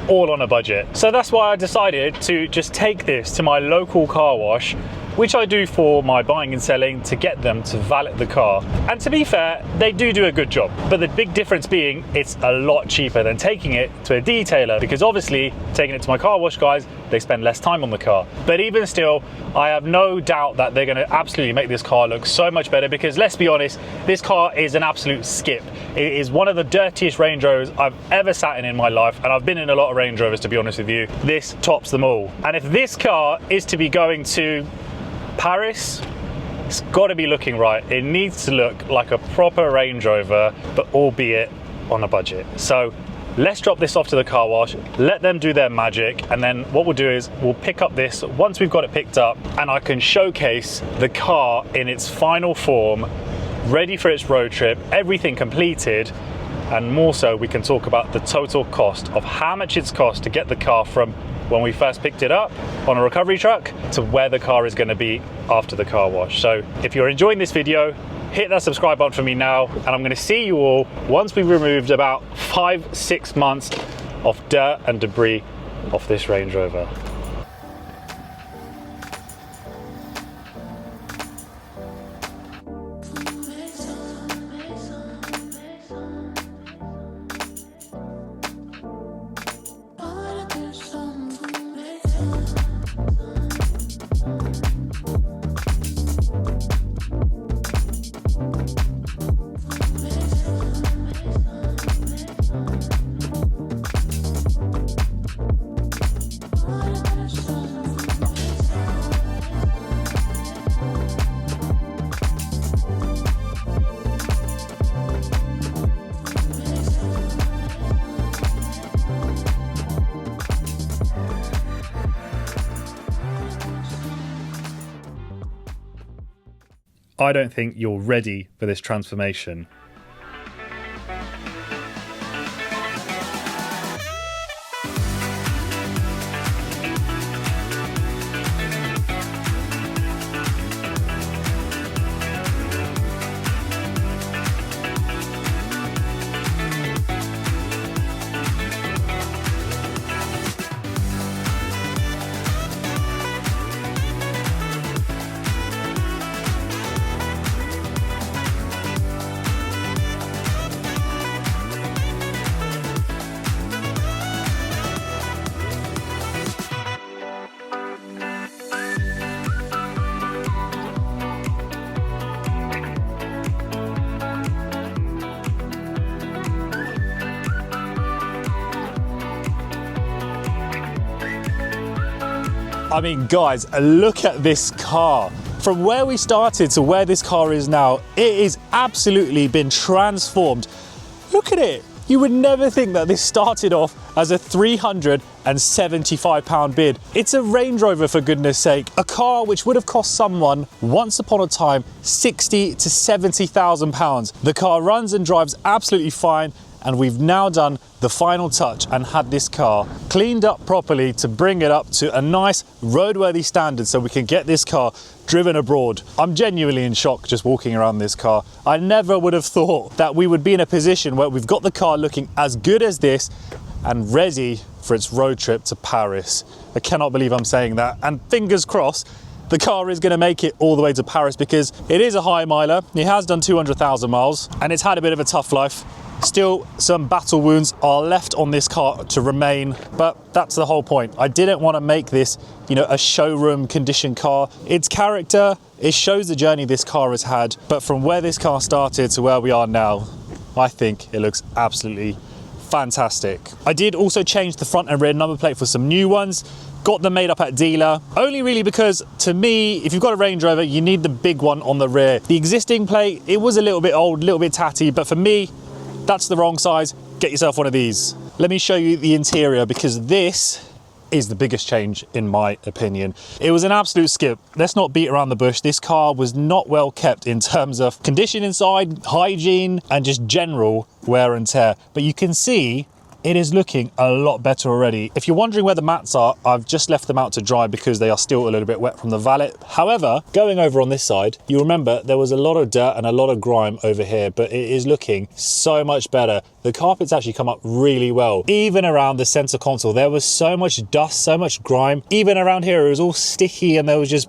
all on a budget. So that's why I decided to just take this to my local car wash, which I do for my buying and selling, to get them to valet the car. And to be fair, they do a good job. But the big difference being, it's a lot cheaper than taking it to a detailer, because obviously taking it to my car wash guys, they spend less time on the car. But even still, I have no doubt that they're gonna absolutely make this car look so much better, because let's be honest, this car is an absolute skip. It is one of the dirtiest Range Rovers I've ever sat in my life, and I've been in a lot of Range Rovers, to be honest with you. This tops them all. And if this car is to be going to Paris, it's got to be looking right. It needs to look like a proper Range Rover, but albeit on a budget. So let's drop this off to the car wash, let them do their magic, and then what we'll do is we'll pick up this once we've got it picked up, and I can showcase the car in its final form, ready for its road trip, everything completed. And more so, we can talk about the total cost of how much it's cost to get the car from when we first picked it up on a recovery truck to where the car is going to be after the car wash. So if you're enjoying this video, hit that subscribe button for me now, and I'm going to see you all once we've removed about 5-6 months of dirt and debris off this Range Rover. I don't think you're ready for this transformation. I mean, guys, look at this car. From where we started to where this car is now, it is absolutely been transformed. Look at it. You would never think that this started off as a £375 bid. It's a Range Rover, for goodness sake, a car which would have cost someone once upon a time £60,000 to £70,000. The car runs and drives absolutely fine, and we've now done the final touch and had this car cleaned up properly to bring it up to a nice roadworthy standard so we can get this car driven abroad. I'm genuinely in shock just walking around this car. I never would have thought that we would be in a position where we've got the car looking as good as this and ready for its road trip to Paris. I cannot believe I'm saying that, and fingers crossed the car is going to make it all the way to Paris, because it is a high miler. It has done 200,000 miles and it's had a bit of a tough life. Still, some battle wounds are left on this car to remain, but that's the whole point. I didn't want to make this, a showroom condition car. Its character, it shows the journey this car has had, but from where this car started to where we are now, I think it looks absolutely fantastic. I did also change the front and rear number plate for some new ones. Got them made up at dealer, only really because, to me, if you've got a Range Rover, you need the big one on the rear. The existing plate, it was a little bit old, a little bit tatty, but for me, that's the wrong size. Get yourself one of these. Let me show you the interior, because this is the biggest change in my opinion. It was an absolute skip. Let's not beat around the bush. This car was not well kept in terms of condition inside, hygiene, and just general wear and tear. But you can see it is looking a lot better already. If you're wondering where the mats are, I've just left them out to dry because they are still a little bit wet from the valet. However, going over on this side, you remember there was a lot of dirt and a lot of grime over here, but it is looking so much better. The carpet's actually come up really well. Even around the center console, there was so much dust, so much grime. Even around here, it was all sticky and there was just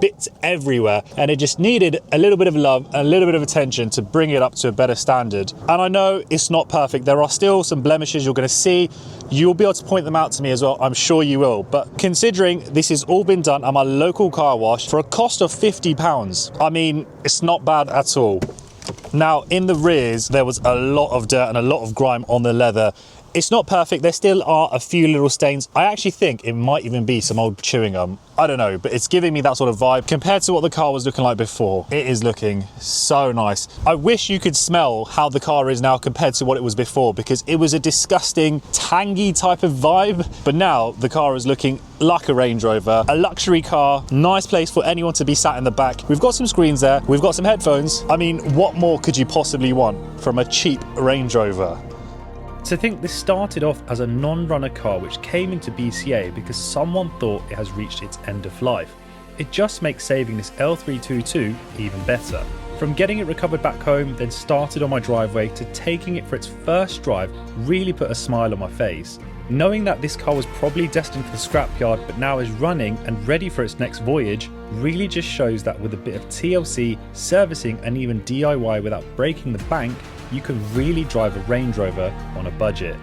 bits everywhere. And it just needed a little bit of love and a little bit of attention to bring it up to a better standard. And I know it's not perfect. There are still some blemishes you're going to see. You'll be able to point them out to me as well. I'm sure you will. But considering this has all been done at my local car wash for a cost of £50, I mean, it's not bad at all. Now, in the rears, there was a lot of dirt and a lot of grime on the leather. It's not perfect. There still are a few little stains. I actually think it might even be some old chewing gum. I don't know, but it's giving me that sort of vibe. Compared to what the car was looking like before, it is looking so nice. I wish you could smell how the car is now compared to what it was before, because it was a disgusting, tangy type of vibe. But now the car is looking like a Range Rover, a luxury car, nice place for anyone to be sat in the back. We've got some screens there. We've got some headphones. I mean, what more could you possibly want from a cheap Range Rover? To think this started off as a non-runner car which came into BCA because someone thought it has reached its end of life. It just makes saving this L322 even better. From getting it recovered back home, then started on my driveway, to taking it for its first drive really put a smile on my face. Knowing that this car was probably destined for the scrapyard but now is running and ready for its next voyage really just shows that with a bit of TLC, servicing and even DIY without breaking the bank, you can really drive a Range Rover on a budget.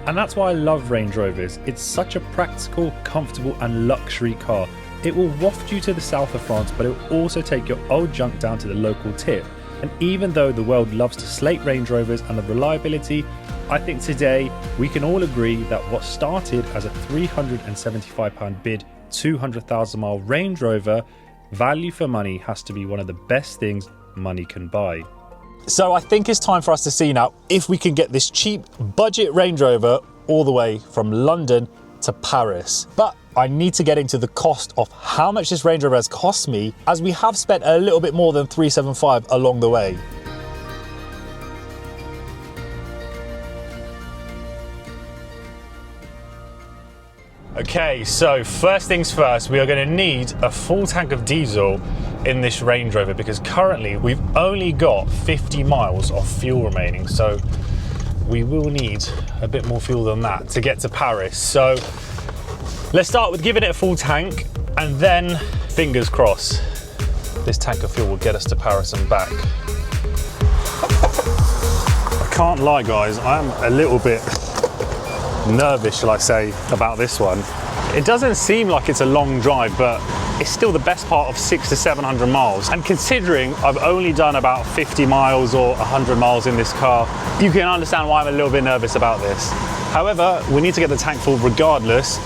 And that's why I love Range Rovers. It's such a practical, comfortable and luxury car. It will waft you to the south of France, but it will also take your old junk down to the local tip. And even though the world loves to slate Range Rovers and the reliability, I think today we can all agree that what started as a £375 bid, 200,000 mile Range Rover, value for money has to be one of the best things money can buy. So I think it's time for us to see now if we can get this cheap budget Range Rover all the way from London to Paris. But I need to get into the cost of how much this Range Rover has cost me, as we have spent a little bit more than 375 along the way. Okay, so first things first, we are going to need a full tank of diesel in this Range Rover because currently we've only got 50 miles of fuel remaining, so we will need a bit more fuel than that to get to Paris. So let's start with giving it a full tank, and then fingers crossed this tank of fuel will get us to Paris and back. I can't lie guys, I am a little bit nervous, shall I say, about this one. It doesn't seem like it's a long drive, but it's still the best part of 600 to 700 miles. And considering I've only done about 50 miles or 100 miles in this car, you can understand why I'm a little bit nervous about this. However, we need to get the tank full regardless.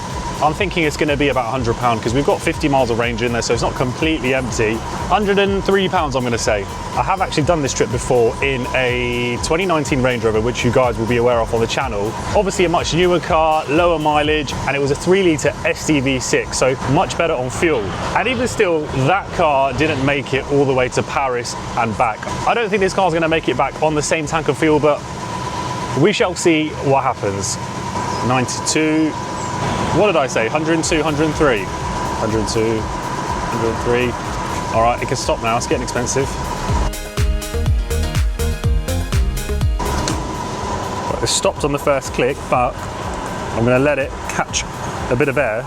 I'm thinking it's going to be about £100 because we've got 50 miles of range in there, so it's not completely empty. £103 I'm going to say. I have actually done this trip before in a 2019 Range Rover, which you guys will be aware of on the channel. Obviously a much newer car, lower mileage, and it was a 3-litre SDV6, so much better on fuel. And even still, that car didn't make it all the way to Paris and back. I don't think this car's going to make it back on the same tank of fuel, but we shall see what happens. 92. What did I say? 102, 103? 102, 103. All right, it can stop now. It's getting expensive. Right, it stopped on the first click, but I'm going to let it catch a bit of air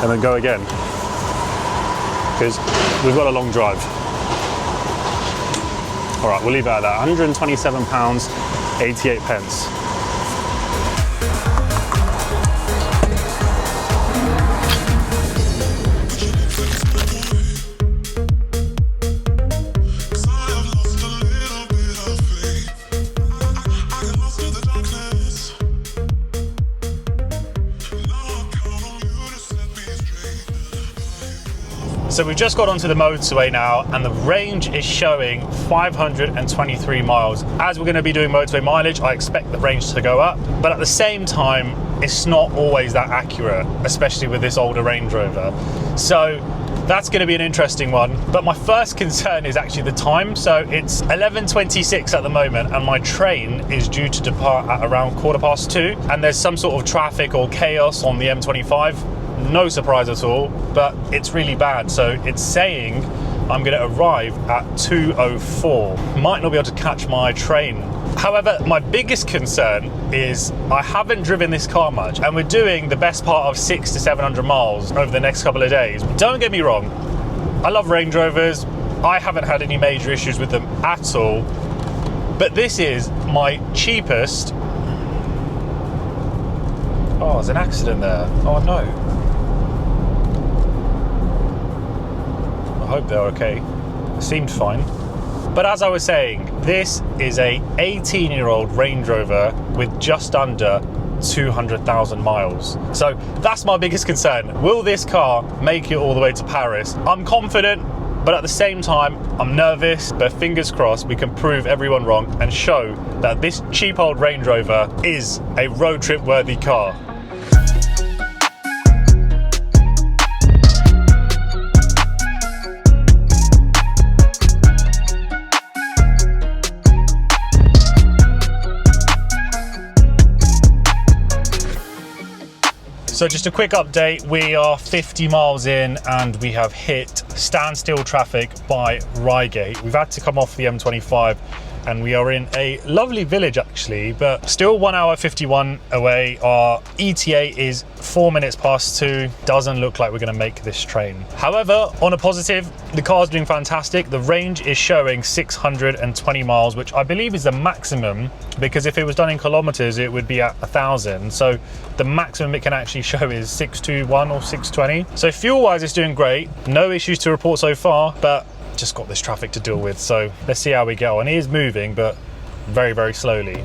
and then go again because we've got a long drive. All right, we'll leave it at that. £127, 88 pence. So we've just got onto the motorway now, and the range is showing 523 miles. As we're going to be doing motorway mileage, I expect the range to go up, but at the same time, it's not always that accurate, especially with this older Range Rover. So that's going to be an interesting one. But my first concern is actually the time. So it's 11:26 at the moment, and my train is due to depart at around 2:15, and there's some sort of traffic or chaos on the M25. No surprise at all, but it's really bad. So it's saying I'm going to arrive at 2:04. Might not be able to catch my train. However, my biggest concern is I haven't driven this car much, and we're doing the best part of 600 to 700 miles over the next couple of days. Don't get me wrong, I love Range Rovers. I haven't had any major issues with them at all, but this is my cheapest. Oh, there's an accident there. Oh no. I hope they're okay. It seemed fine. But as I was saying, this is a 18-year-old Range Rover with just under 200,000 miles. So that's my biggest concern. Will this car make it all the way to Paris? I'm confident, but at the same time, I'm nervous. But fingers crossed, we can prove everyone wrong and show that this cheap old Range Rover is a road trip worthy car. So just a quick update, we are 50 miles in and we have hit standstill traffic by Reigate. We've had to come off the M25 and we are in a lovely village actually, but still 1 hour 51 away. Our ETA is 4 minutes past 2. Doesn't look like we're going to make this train. However, on a positive, the car's doing fantastic. The range is showing 620 miles, which I believe is the maximum, because if it was done in kilometers, it would be at 1,000. So the maximum it can actually show is 621 or 620. So fuel-wise, it's doing great. No issues to report so far, but just got this traffic to deal with. So let's see how we go. And it is moving, but very, very slowly.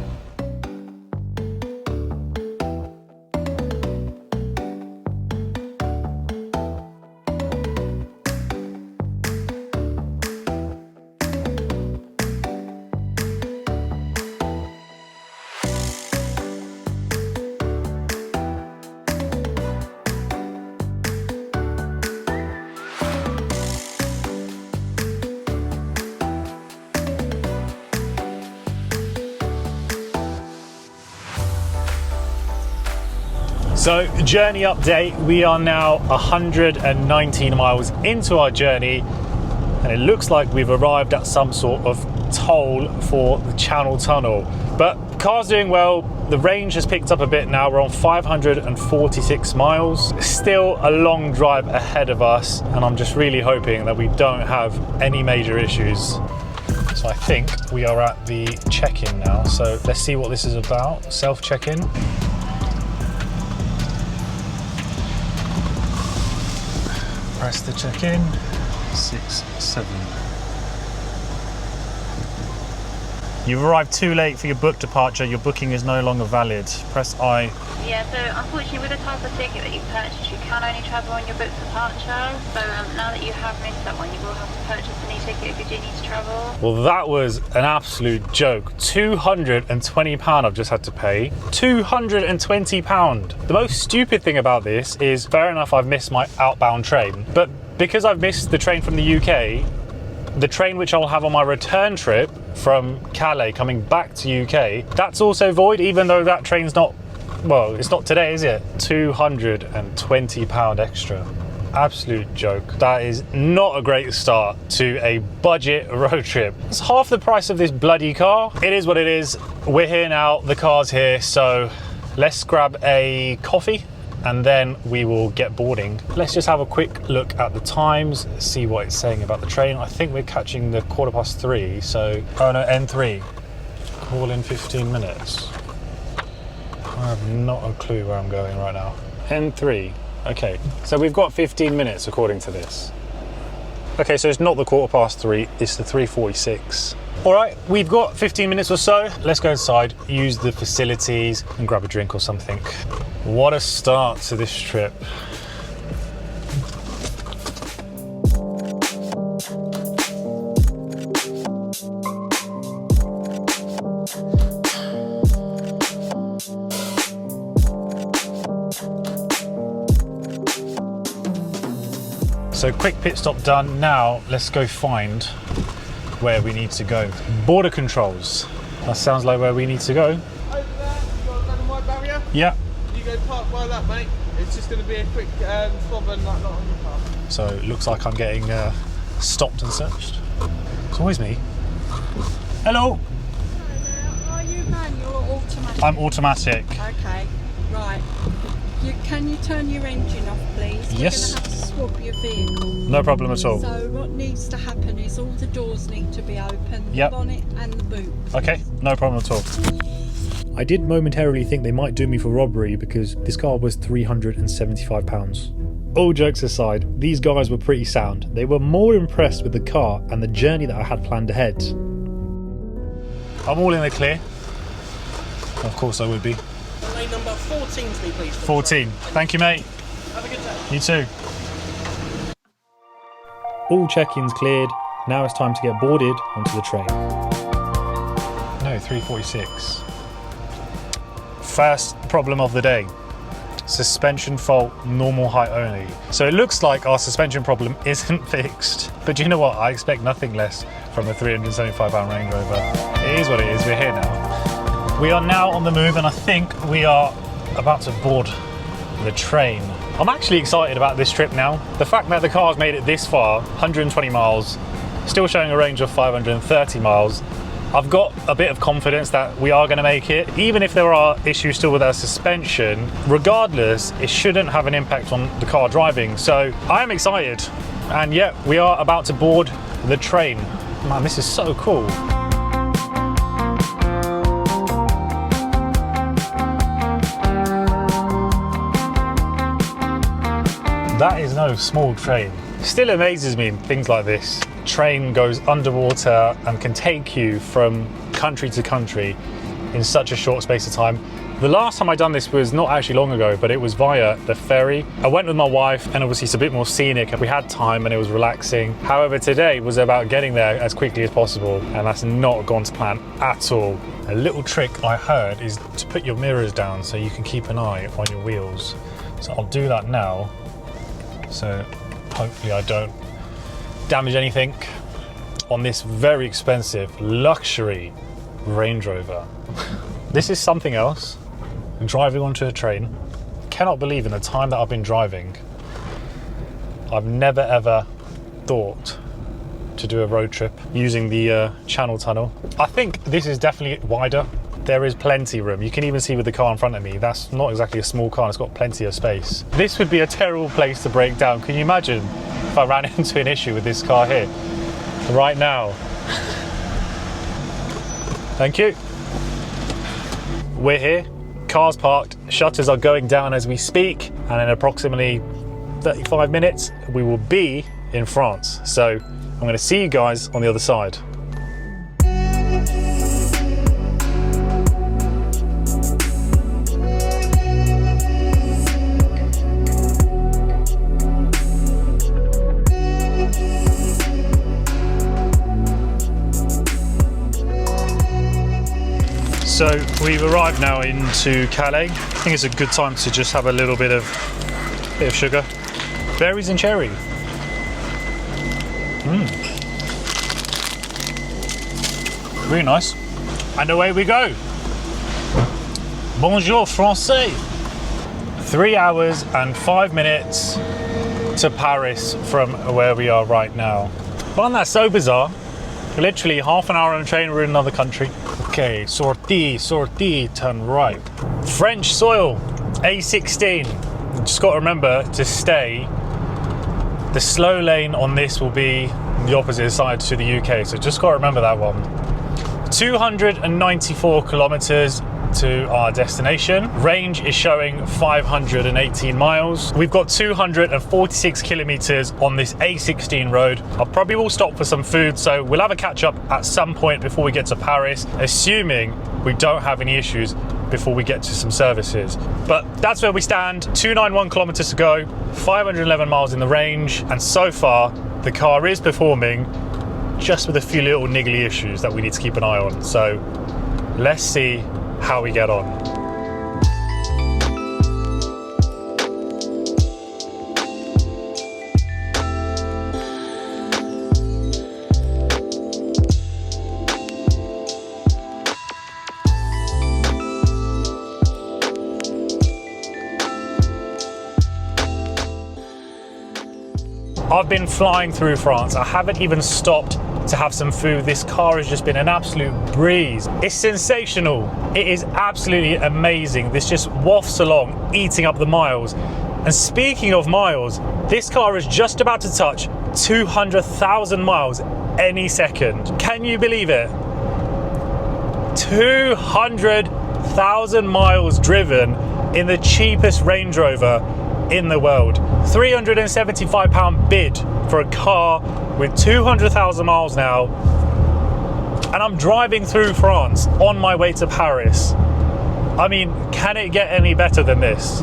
So journey update, we are now 119 miles into our journey, and it looks like we've arrived at some sort of toll for the Channel Tunnel. But the car's doing well, the range has picked up a bit now, we're on 546 miles. Still a long drive ahead of us, and I'm just really hoping that we don't have any major issues. So I think we are at the check-in now, so let's see what this is about. Self-check-in. Press the check-in, 6, 7. You've arrived too late for your book departure. Your booking is no longer valid. Press I. Yeah, so unfortunately with the type of ticket that you purchased, you can only travel on your book departure. So now that you have missed that one, you will have to purchase a new ticket if you do need to travel. Well, that was an absolute joke. £220 I've just had to pay. £220. The most stupid thing about this is, fair enough, I've missed my outbound train, but because I've missed the train from the UK, the train which I'll have on my return trip from Calais coming back to UK, that's also void, even though that train's not, well, it's not today, is it? £220 extra. Absolute joke. That is not a great start to a budget road trip. It's half the price of this bloody car. It is what it is. We're here now, the car's here, so let's grab a coffee and then we will get boarding. Let's just have a quick look at the times, see what it's saying about the train. I think we're catching the 3:15, so, oh no, N3. Call in 15 minutes. I have not a clue where I'm going right now. N3, okay. So we've got 15 minutes according to this. Okay, so it's not the 3:15, it's the 3:46. All right, we've got 15 minutes or so. Let's go inside, use the facilities and grab a drink or something. What a start to this trip. So quick pit stop done. Now let's go find where we need to go. Border controls. That sounds like where we need to go. Over there, you got a red and white barrier. Yeah. You go park by that, mate. It's just going to be a quick fob and that lot on your car. So it looks like I'm getting stopped and searched. It's always me. Hello. Are you manual or automatic? I'm automatic. Okay, right. Can you turn your engine off, please? Yes. We're going to have to swab your vehicle. No problem at all. So what needs to happen is all the doors need to be open, Yep. the bonnet and the boot. Okay, no problem at all. I did momentarily think they might do me for robbery because this car was £375. All jokes aside, these guys were pretty sound. They were more impressed with the car and the journey that I had planned ahead. I'm all in the clear. Of course I would be. Lane number 14 to me, please. 14. Thank you, mate. Have a good day. You too. All check-ins cleared, now it's time to get boarded onto the train. No, 346. First problem of the day. Suspension fault, normal height only. So it looks like our suspension problem isn't fixed. But you know what? I expect nothing less from a £375 Range Rover. It is what it is. We're here now. We are now on the move, and I think we are about to board the train. I'm actually excited about this trip now. The fact that the car's made it this far, 120 miles, still showing a range of 530 miles, I've got a bit of confidence that we are going to make it. Even if there are issues still with our suspension, regardless, it shouldn't have an impact on the car driving. So I am excited. And yeah, we are about to board the train. Man, this is so cool. That is no small train. Still amazes me things like this. Train goes underwater and can take you from country to country in such a short space of time. The last time I done this was not actually long ago, but it was via the ferry. I went with my wife, and obviously it's a bit more scenic. We had time and it was relaxing. However, today was about getting there as quickly as possible, and that's not gone to plan at all. A little trick I heard is to put your mirrors down so you can keep an eye on your wheels. So I'll do that now. So hopefully I don't damage anything on this very expensive luxury Range Rover. This is something else. Driving onto a train. Cannot believe in the time that I've been driving, I've never ever thought to do a road trip using the Channel Tunnel. I think this is definitely wider. There is plenty of room. You can even see with the car in front of me, that's not exactly a small car, it's got plenty of space. This would be a terrible place to break down. Can you imagine if I ran into an issue with this car here right now? Thank you. We're here, car's parked, shutters are going down as we speak, and in approximately 35 minutes we will be in France. So I'm going to see you guys on the other side. So we've arrived now into Calais. I think it's a good time to just have a little bit of sugar. Berries and cherry. Really nice. And away we go. Bonjour français. 3 hours and 5 minutes to Paris from where we are right now. Wasn't that so bizarre? Literally half an hour on a train, we're in another country. Okay, sortie, turn right. French soil, A16. Just got to remember to stay. The slow lane on this will be the opposite side to the UK, so just got to remember that one. 294 kilometers to our destination. Range is showing 518 miles. We've got 246 kilometers on this A16 road. I probably will stop for some food, so we'll have a catch up at some point before we get to Paris, assuming we don't have any issues before we get to some services. But that's where we stand. 291 kilometers to go, 511 miles in the range, and so far the car is performing, just with a few little niggly issues that we need to keep an eye on. So let's see how we get on. I've been flying through France. I haven't even stopped to have some food. This car has just been an absolute breeze. It's sensational. It is absolutely amazing. This just wafts along, eating up the miles. And speaking of miles, this car is just about to touch 200,000 miles any second. Can you believe it? 200,000 miles driven in the cheapest Range Rover in the world. £375 bid for a car with 200,000 miles now, and I'm driving through France on my way to Paris. I mean, can it get any better than this?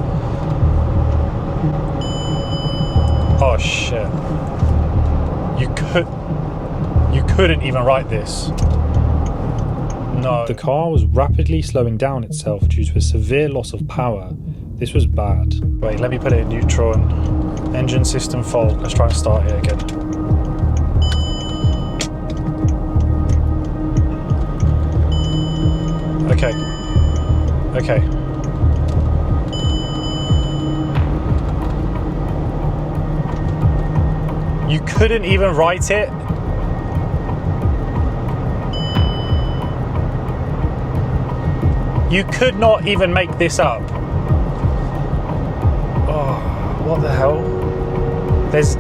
Oh shit. You couldn't even write this. No. The car was rapidly slowing down itself due to a severe loss of power. This was bad. Wait, let me put it in neutral and engine system fault. Let's try and start it again. Okay. Okay. You couldn't even write it? You could not even make this up. Oh, what the hell? It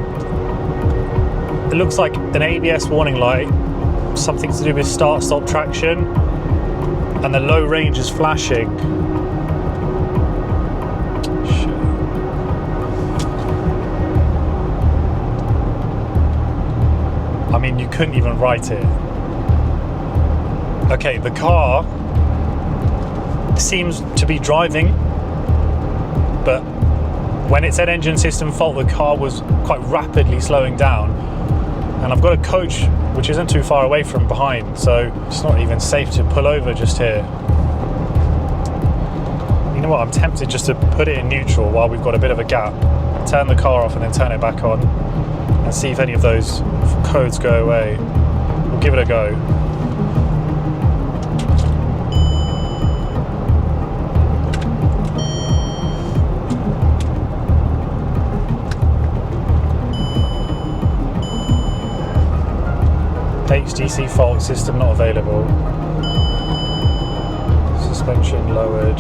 looks like an ABS warning light, something to do with start-stop traction, and the low range is flashing. Shit. I mean, you couldn't even write it. Okay, the car seems to be driving, but when it said engine system fault, the car was quite rapidly slowing down, and I've got a coach which isn't too far away from behind, so it's not even safe to pull over just here. You know what, I'm tempted just to put it in neutral while we've got a bit of a gap, turn the car off and then turn it back on and see if any of those codes go away. We'll give it a go. HDC fault, system not available. Suspension lowered.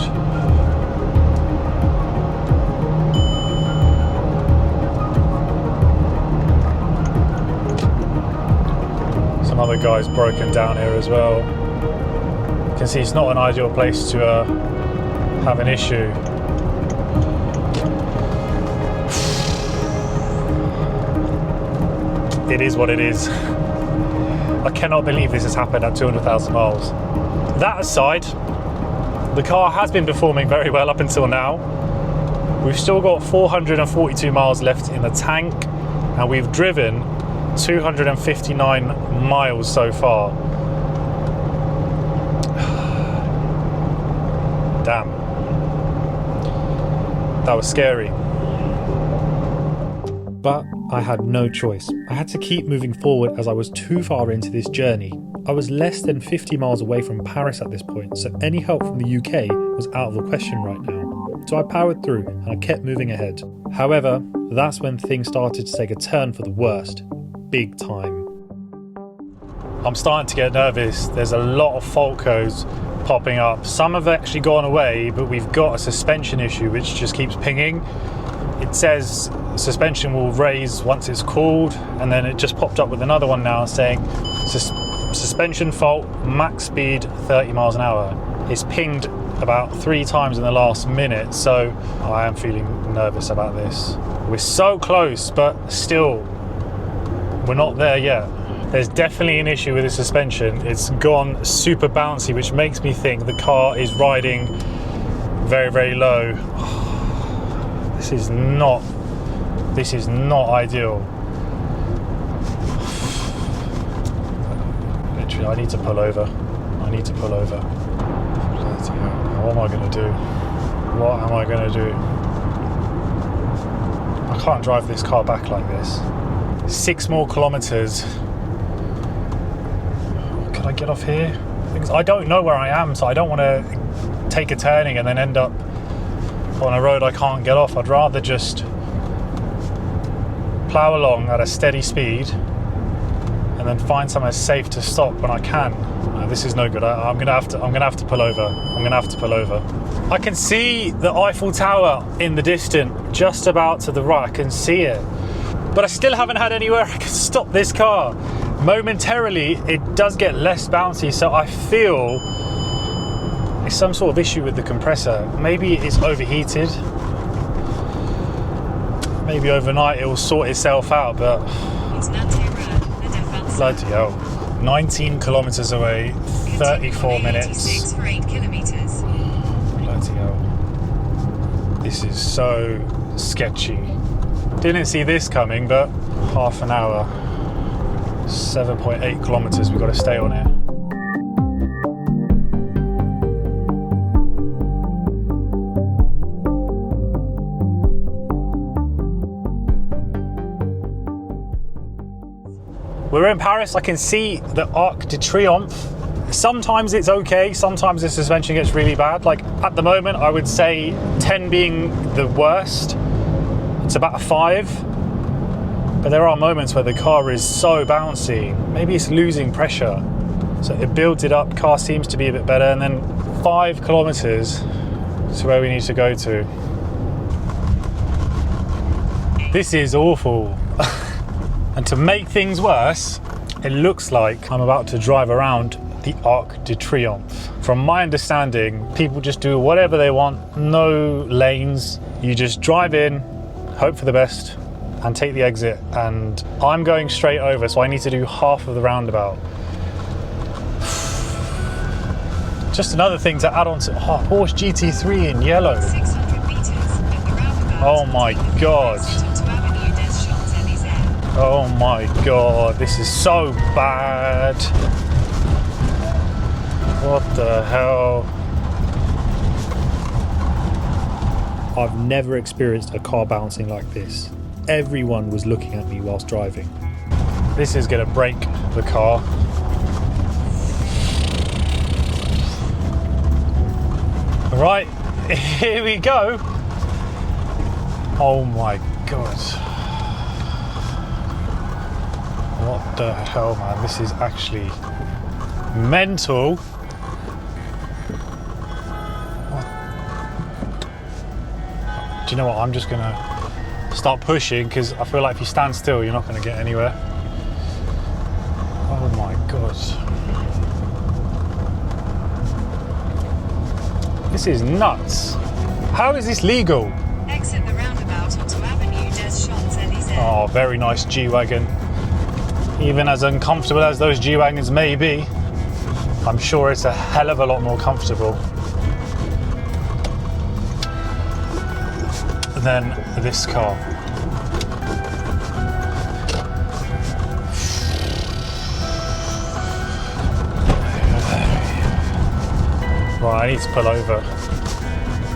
Some other guys broken down here as well. You can see it's not an ideal place to have an issue. It is what it is. I cannot believe this has happened at 200,000 miles. That aside, the car has been performing very well up until now. We've still got 442 miles left in the tank, and we've driven 259 miles so far. Damn. That was scary. But I had no choice. I had to keep moving forward as I was too far into this journey. I was less than 50 miles away from Paris at this point, so any help from the UK was out of the question right now. So I powered through and I kept moving ahead. However, that's when things started to take a turn for the worst. Big time. I'm starting to get nervous. There's a lot of fault codes popping up. Some have actually gone away, but we've got a suspension issue which just keeps pinging. It says suspension will raise once it's cooled, and then it just popped up with another one now saying suspension fault, max speed 30 miles an hour. It's pinged about 3 times in the last minute, so I am feeling nervous about this. We're so close, but still, we're not there yet. There's definitely an issue with the suspension. It's gone super bouncy, which makes me think the car is riding very, very low. This is not ideal. Literally, I need to pull over. What am I going to do? What am I going to do? I can't drive this car back like this. 6 more kilometers. Can I get off here? Because I don't know where I am, so I don't want to take a turning and then end up on a road I can't get off. I'd rather just plow along at a steady speed and then find somewhere safe to stop when I can. This is no good. I'm gonna have to pull over. I'm gonna have to pull over. I can see the Eiffel Tower in the distance, just about to the right. I can see it, but I still haven't had anywhere I can stop this car. Momentarily, it does get less bouncy, so I feel it's some sort of issue with the compressor. Maybe it's overheated. Maybe overnight it will sort itself out, but bloody hell. 19 kilometers away, 34 minutes. Bloody hell. This is so sketchy. Didn't see this coming, but half an hour, 7.8 kilometers, we've got to stay on it. We're in Paris. I can see the Arc de Triomphe. Sometimes it's okay, sometimes the suspension gets really bad. Like at the moment, I would say 10 being the worst. It's about a 5. But there are moments where the car is so bouncy. Maybe it's losing pressure. So it builds it up, car seems to be a bit better, and then 5 kilometers to where we need to go to. This is awful. And to make things worse, it looks like I'm about to drive around the Arc de Triomphe. From my understanding, people just do whatever they want, no lanes. You just drive in, hope for the best, and take the exit. And I'm going straight over, so I need to do half of the roundabout. Just another thing to add on to Porsche GT3 in yellow. 600 meters at the roundabout. Oh my God. Oh my God, this is so bad. What the hell? I've never experienced a car bouncing like this. Everyone was looking at me whilst driving. This is gonna break the car. Right, here we go. Oh my God. What the hell, man? This is actually mental. What? Do you know what? I'm just gonna start pushing because I feel like if you stand still, you're not gonna get anywhere. Oh my God. This is nuts. How is this legal? Exit the roundabout onto Avenue des Champs-Élysées. Oh, very nice G-Wagon. Even as uncomfortable as those G-Wagons may be, I'm sure it's a hell of a lot more comfortable than this car. Right, I need to pull over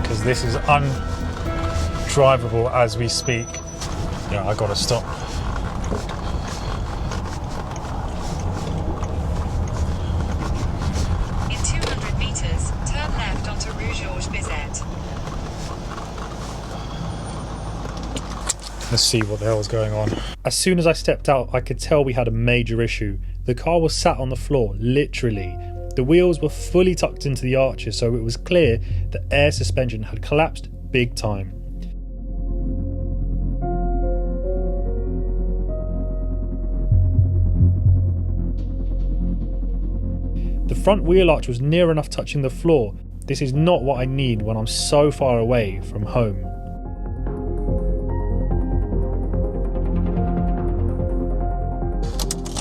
because this is undrivable as we speak. Yeah, I gotta stop. Let's see what the hell is going on. As soon as I stepped out, I could tell we had a major issue. The car was sat on the floor, literally. The wheels were fully tucked into the arches, so it was clear the air suspension had collapsed big time. The front wheel arch was near enough touching the floor. This is not what I need when I'm so far away from home.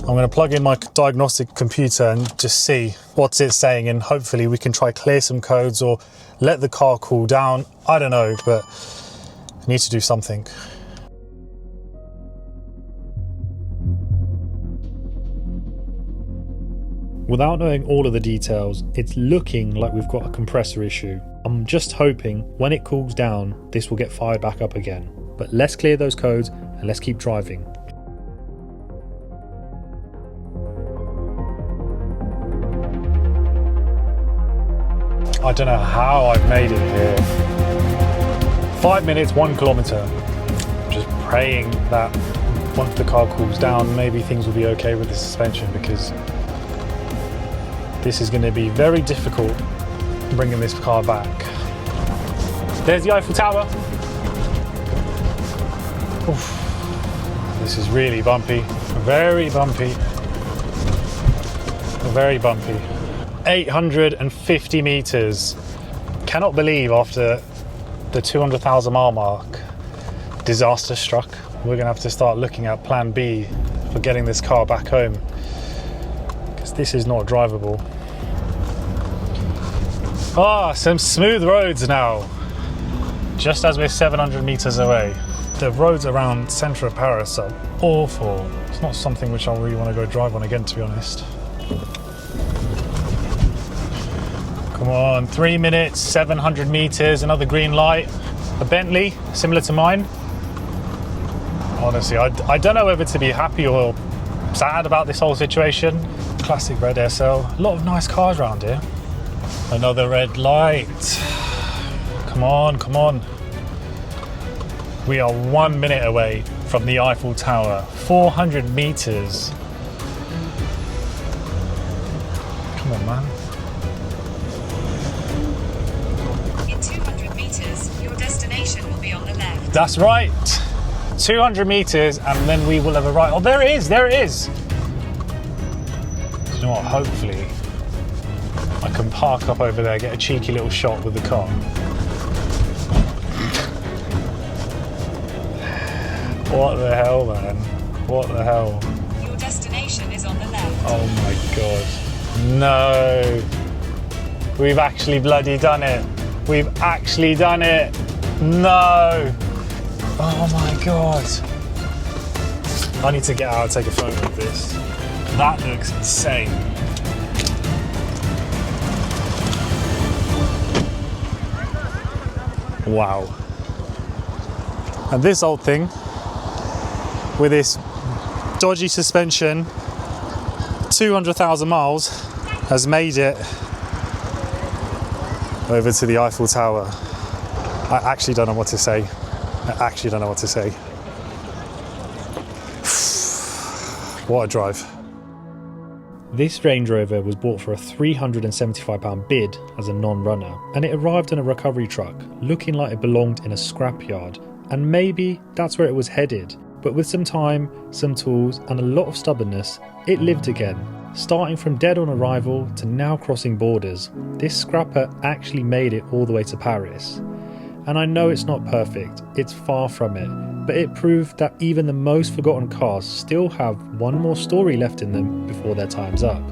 I'm going to plug in my diagnostic computer and just see what's it saying, and hopefully we can try clear some codes or let the car cool down. I don't know, but I need to do something. Without knowing all of the details, it's looking like we've got a compressor issue. I'm just hoping when it cools down, this will get fired back up again. But let's clear those codes and let's keep driving. I don't know how I've made it here. 5 minutes, 1 kilometer. I'm just praying that once the car cools down, maybe things will be okay with the suspension, because this is going to be very difficult bringing this car back. There's the Eiffel Tower. Oof. This is really bumpy, very bumpy, very bumpy. 850 meters. Cannot believe after the 200,000 mile mark, disaster struck. We're gonna have to start looking at plan B for getting this car back home, because this is not drivable. Ah, some smooth roads now, just as we're 700 meters away. The roads around centre of Paris are awful. It's not something which I really want to go drive on again, to be honest. Come on, 3 minutes, 700 meters, another green light. A Bentley, similar to mine. Honestly, I don't know whether to be happy or sad about this whole situation. Classic red SL. A lot of nice cars around here. Another red light. Come on, come on. We are 1 minute away from the Eiffel Tower. 400 meters. Come on, man. In 200 meters, your destination will be on the left. That's right. 200 meters and then we will have arrived. Oh, there it is, there it is. You know what, hopefully I can park up over there, get a cheeky little shot with the car. What the hell, man? What the hell? Your destination is on the left. Oh my god. No. We've actually bloody done it. We've actually done it. No. Oh my god. I need to get out and take a photo of this. That looks insane. Wow. And this old thing, with this dodgy suspension, 200,000 miles, has made it over to the Eiffel Tower. I actually don't know what to say. I actually don't know what to say. What a drive. This Range Rover was bought for a £375 bid as a non-runner, and it arrived in a recovery truck, looking like it belonged in a scrapyard, and maybe that's where it was headed. But with some time, some tools, and a lot of stubbornness, it lived again. Starting from dead on arrival to now crossing borders, this scrapper actually made it all the way to Paris. And I know it's not perfect, it's far from it, but it proved that even the most forgotten cars still have one more story left in them before their time's up.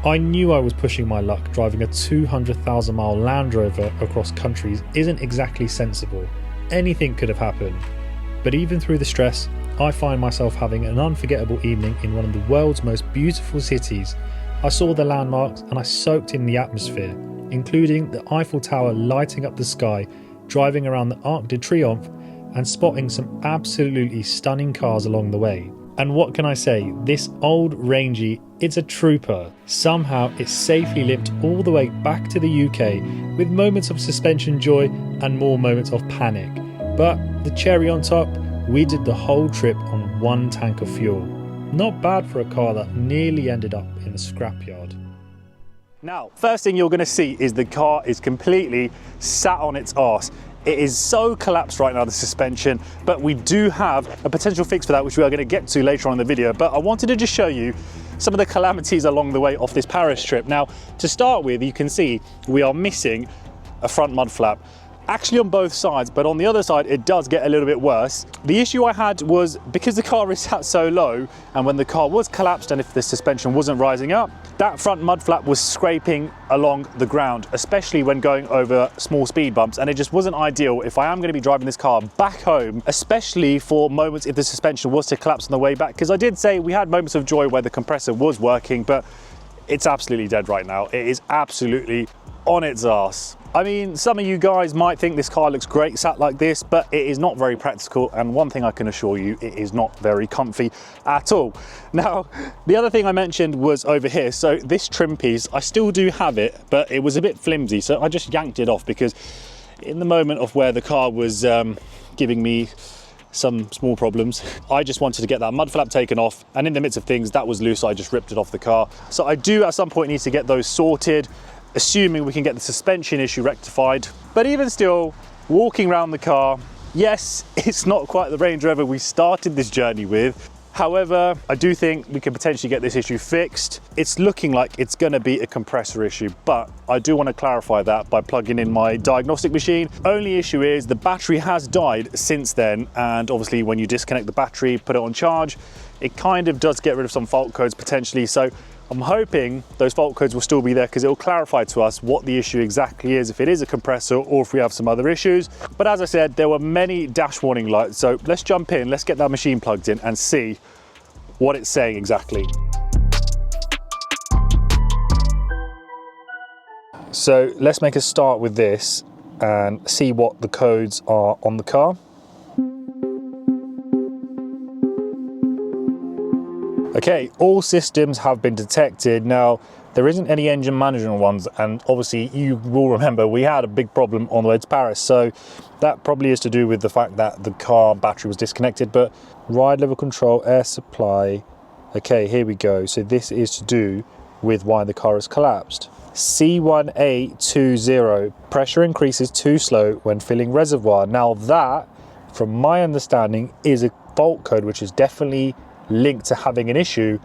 I knew I was pushing my luck. Driving a 200,000 mile Land Rover across countries isn't exactly sensible. Anything could have happened. But even through the stress, I find myself having an unforgettable evening in one of the world's most beautiful cities. I saw the landmarks and I soaked in the atmosphere, including the Eiffel Tower lighting up the sky, driving around the Arc de Triomphe and spotting some absolutely stunning cars along the way. And what can I say, this old Rangey, it's a trooper. Somehow it safely limped all the way back to the UK with moments of suspension joy and more moments of panic. But the cherry on top, we did the whole trip on one tank of fuel. Not bad for a car that nearly ended up in the scrapyard. Now, first thing you're going to see is the car is completely sat on its arse. It is so collapsed right now, the suspension, but we do have a potential fix for that, which we are going to get to later on in the video. But I wanted to just show you some of the calamities along the way off this Paris trip. Now, to start with, you can see we are missing a front mud flap. Actually on both sides, but on the other side it does get a little bit worse. The issue I had was because the car is sat so low, and when the car was collapsed and if the suspension wasn't rising up, that front mud flap was scraping along the ground, especially when going over small speed bumps, and it just wasn't ideal if I am going to be driving this car back home, especially for moments if the suspension was to collapse on the way back, because I did say we had moments of joy where the compressor was working, but it's absolutely dead right now. It is absolutely on its arse. I mean, some of you guys might think this car looks great sat like this, but it is not very practical, and one thing I can assure you, it is not very comfy at all. Now, the other thing I mentioned was over here. So this trim piece, I still do have it, but it was a bit flimsy, so I just yanked it off because in the moment of where the car was giving me some small problems. I just wanted to get that mud flap taken off, and in the midst of things, that was loose, so I just ripped it off the car. So I do at some point need to get those sorted, assuming we can get the suspension issue rectified. But even still, walking around the car, yes, it's not quite the Range Rover we started this journey with. However, I do think we can potentially get this issue fixed. It's looking like it's gonna be a compressor issue, but I do want to clarify that by plugging in my diagnostic machine. Only issue is the battery has died since then, and obviously when you disconnect the battery, put it on charge, it kind of does get rid of some fault codes potentially. So I'm hoping those fault codes will still be there because it will clarify to us what the issue exactly is, if it is a compressor or if we have some other issues. But as I said, there were many dash warning lights. So let's jump in, let's get that machine plugged in and see what it's saying exactly. So let's make a start with this and see what the codes are on the car. Okay, all systems have been detected. Now, there isn't any engine management ones, and obviously you will remember we had a big problem on the way to Paris, so that probably is to do with the fact that the car battery was disconnected. But ride level control, air supply, okay, here we go. So this is to do with why the car has collapsed. C1820, pressure increases too slow when filling reservoir. Now that, from my understanding, is a fault code which is definitely linked to having an issue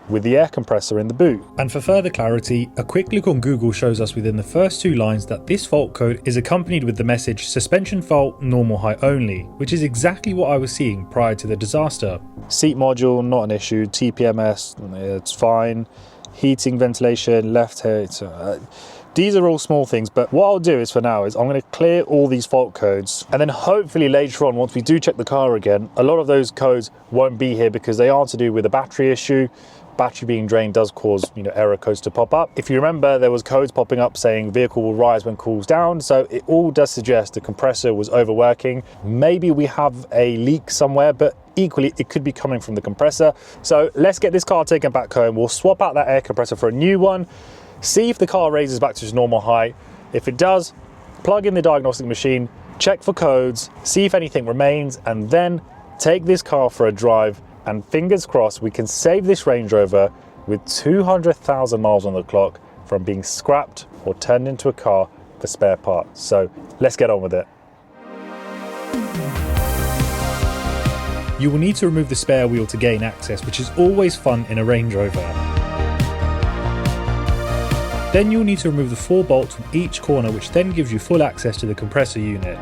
with the air compressor in the boot. And for further clarity, a quick look on Google shows us within the first 2 lines that this fault code is accompanied with the message suspension fault, normal height only, which is exactly what I was seeing prior to the disaster. Seat module, not an issue. TPMS, it's fine. Heating, ventilation, left here. These are all small things, but what I'll do is for now is I'm going to clear all these fault codes, and then hopefully later on, once we do check the car again, a lot of those codes won't be here because they are to do with a battery issue. Battery being drained does cause, error codes to pop up. If you remember, there was codes popping up saying vehicle will rise when cools down, so it all does suggest the compressor was overworking. Maybe we have a leak somewhere, but equally it could be coming from the compressor. So let's get this car taken back home. We'll swap out that air compressor for a new one, see if the car raises back to its normal height. If it does, plug in the diagnostic machine, check for codes, see if anything remains, and then take this car for a drive. And fingers crossed we can save this Range Rover with 200,000 miles on the clock from being scrapped or turned into a car for spare parts. So let's get on with it. You will need to remove the spare wheel to gain access, which is always fun in a Range Rover. Then you'll need to remove the 4 bolts from each corner, which then gives you full access to the compressor unit.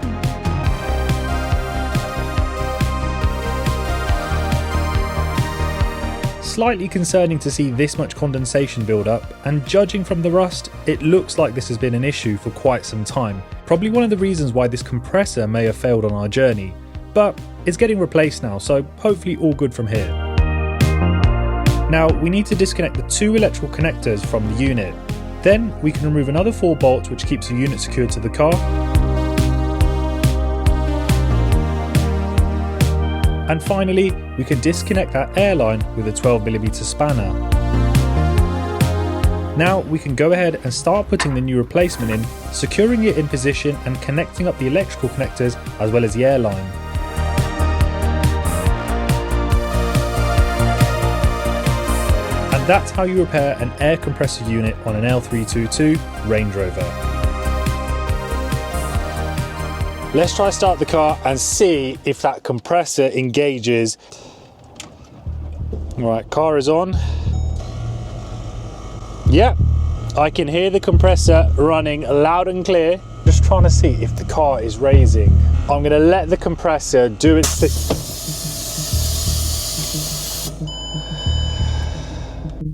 Slightly concerning to see this much condensation build up, and judging from the rust, it looks like this has been an issue for quite some time. Probably one of the reasons why this compressor may have failed on our journey, but it's getting replaced now, so hopefully all good from here. Now we need to disconnect the 2 electrical connectors from the unit. Then we can remove another 4 bolts which keeps the unit secured to the car. And finally, we can disconnect that airline with a 12mm spanner. Now we can go ahead and start putting the new replacement in, securing it in position and connecting up the electrical connectors as well as the airline. And that's how you repair an air compressor unit on an L322 Range Rover. Let's try start the car and see if that compressor engages. All right, car is on. Yep, I can hear the compressor running loud and clear. Just trying to see if the car is raising. I'm gonna let the compressor do its thing.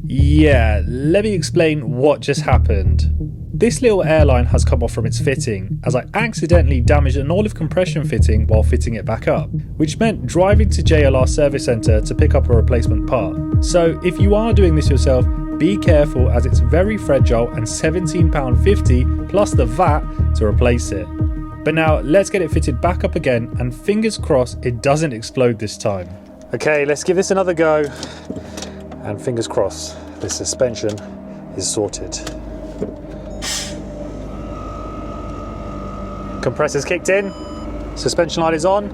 Yeah, let me explain what just happened. This little airline has come off from its fitting, as I accidentally damaged an olive compression fitting while fitting it back up, which meant driving to JLR service centre to pick up a replacement part. So if you are doing this yourself, be careful as it's very fragile and £17.50 plus the VAT to replace it. But now let's get it fitted back up again and fingers crossed it doesn't explode this time. Okay, let's give this another go and fingers crossed the suspension is sorted. Compressor's kicked in, suspension light is on.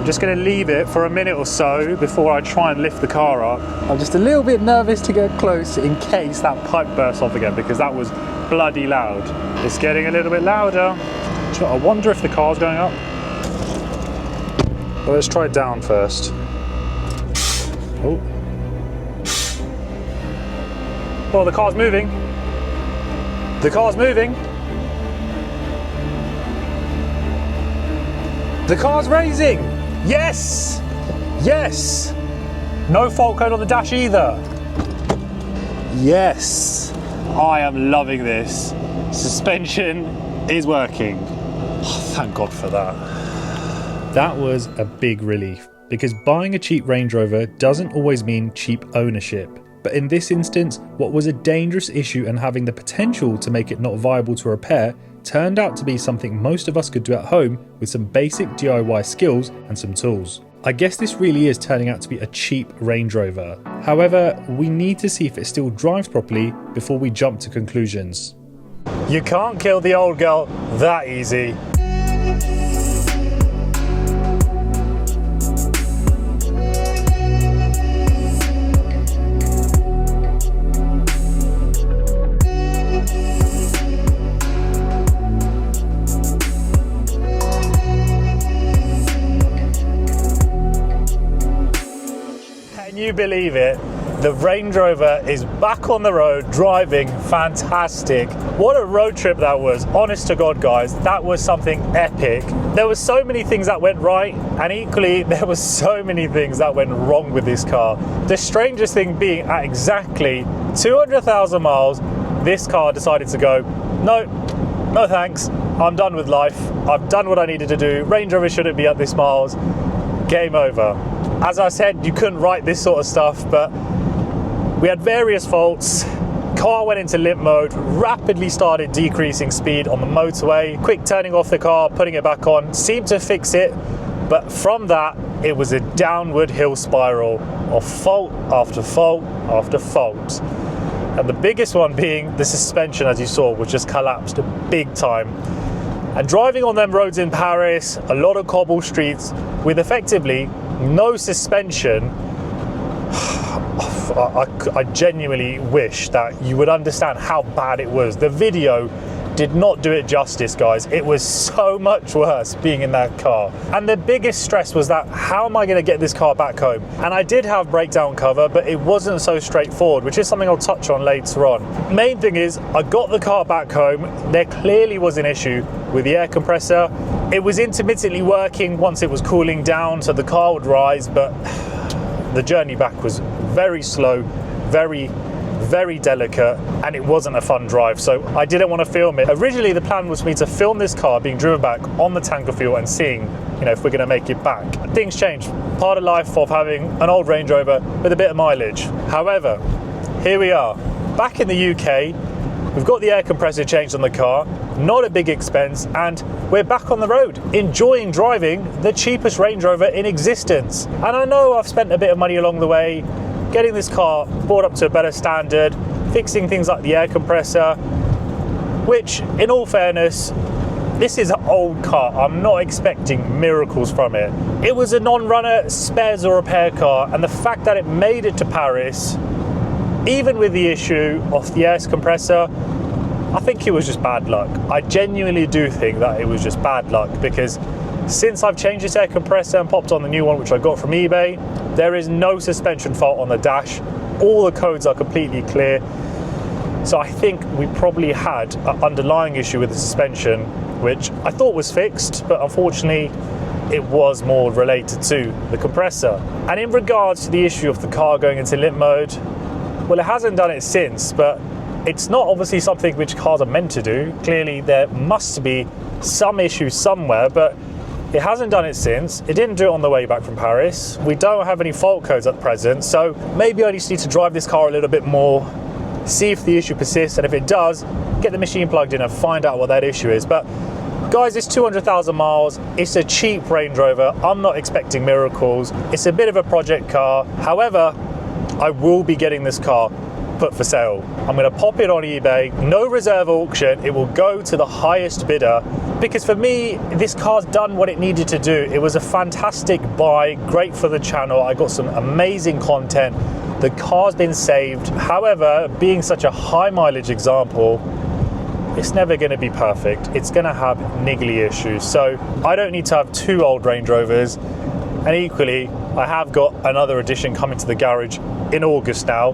just going to leave it for a minute or so before I try and lift the car up. I'm just a little bit nervous to get close in case that pipe bursts off again, because that was bloody loud. It's getting a little bit louder. I wonder if the car's going up. Well, let's try it down first. Oh. Oh, the car's moving. The car's moving. The car's raising. Yes. Yes. No fault code on the dash either. Yes. I am loving this. Suspension is working. Oh, thank God for that. That was a big relief, because buying a cheap Range Rover doesn't always mean cheap ownership. But in this instance, what was a dangerous issue and having the potential to make it not viable to repair turned out to be something most of us could do at home with some basic DIY skills and some tools. I guess this really is turning out to be a cheap Range Rover. However, we need to see if it still drives properly before we jump to conclusions. You can't kill the old girl that easy. Can you believe it? The Range Rover is back on the road, driving fantastic. What a road trip that was. Honest to God, guys, that was something epic. There were so many things that went right, and equally there were so many things that went wrong with this car. The strangest thing being, at exactly 200,000 miles, this car decided to go, no thanks, I'm done with life. I've done what I needed to do. Range Rover shouldn't be at this miles. Game over. As I said, you couldn't write this sort of stuff, but we had various faults. Car went into limp mode, rapidly started decreasing speed on the motorway. Quick turning off the car, putting it back on, seemed to fix it. But from that, it was a downward hill spiral of fault after fault after fault. And the biggest one being the suspension, as you saw, which just collapsed big time. And driving on them roads in Paris, a lot of cobble streets with effectively no suspension, I genuinely wish that you would understand how bad it was. The video did not do it justice, guys. It was so much worse being in that car. And the biggest stress was that, how am I going to get this car back home? And I did have breakdown cover, but it wasn't so straightforward, which is something I'll touch on later on. Main thing is, I got the car back home. There clearly was an issue with the air compressor. It was intermittently working once it was cooling down, so the car would rise, but the journey back was very slow, very delicate, and it wasn't a fun drive, so I didn't want to film it. Originally the plan was for me to film this car being driven back on the tank of fuel and seeing, if we're going to make it back. Things changed. Part of life of having an old Range Rover with a bit of mileage. However, here we are, back in the UK. We've got the air compressor changed on the car, not a big expense, and we're back on the road, enjoying driving the cheapest Range Rover in existence. And I know I've spent a bit of money along the way, getting this car brought up to a better standard, fixing things like the air compressor, which, in all fairness, this is an old car. I'm not expecting miracles from it. It was a non-runner, spares or repair car, and the fact that it made it to Paris, even with the issue of the air compressor, I think it was just bad luck. I genuinely do think that it was just bad luck, because since I've changed this air compressor and popped on the new one, which I got from eBay, there is no suspension fault on the dash. All the codes are completely clear. So I think we probably had an underlying issue with the suspension, which I thought was fixed, but unfortunately it was more related to the compressor. And in regards to the issue of the car going into limp mode, well, it hasn't done it since, but it's not obviously something which cars are meant to do. Clearly there must be some issue somewhere, but it hasn't done it since. It didn't do it on the way back from Paris. We don't have any fault codes at present, so maybe I just need to drive this car a little bit more, see if the issue persists, and if it does, get the machine plugged in and find out what that issue is. But guys, it's 200,000 miles. It's a cheap Range Rover. I'm not expecting miracles. It's a bit of a project car. However, I will be getting this car put for sale. I'm going to pop it on eBay, no reserve auction, it will go to the highest bidder, because for me, this car's done what it needed to do. It was a fantastic buy, great for the channel, I got some amazing content, the car's been saved. However, being such a high mileage example, it's never going to be perfect. It's going to have niggly issues. So I don't need to have 2 old Range Rovers. And equally, I have got another edition coming to the garage in August now.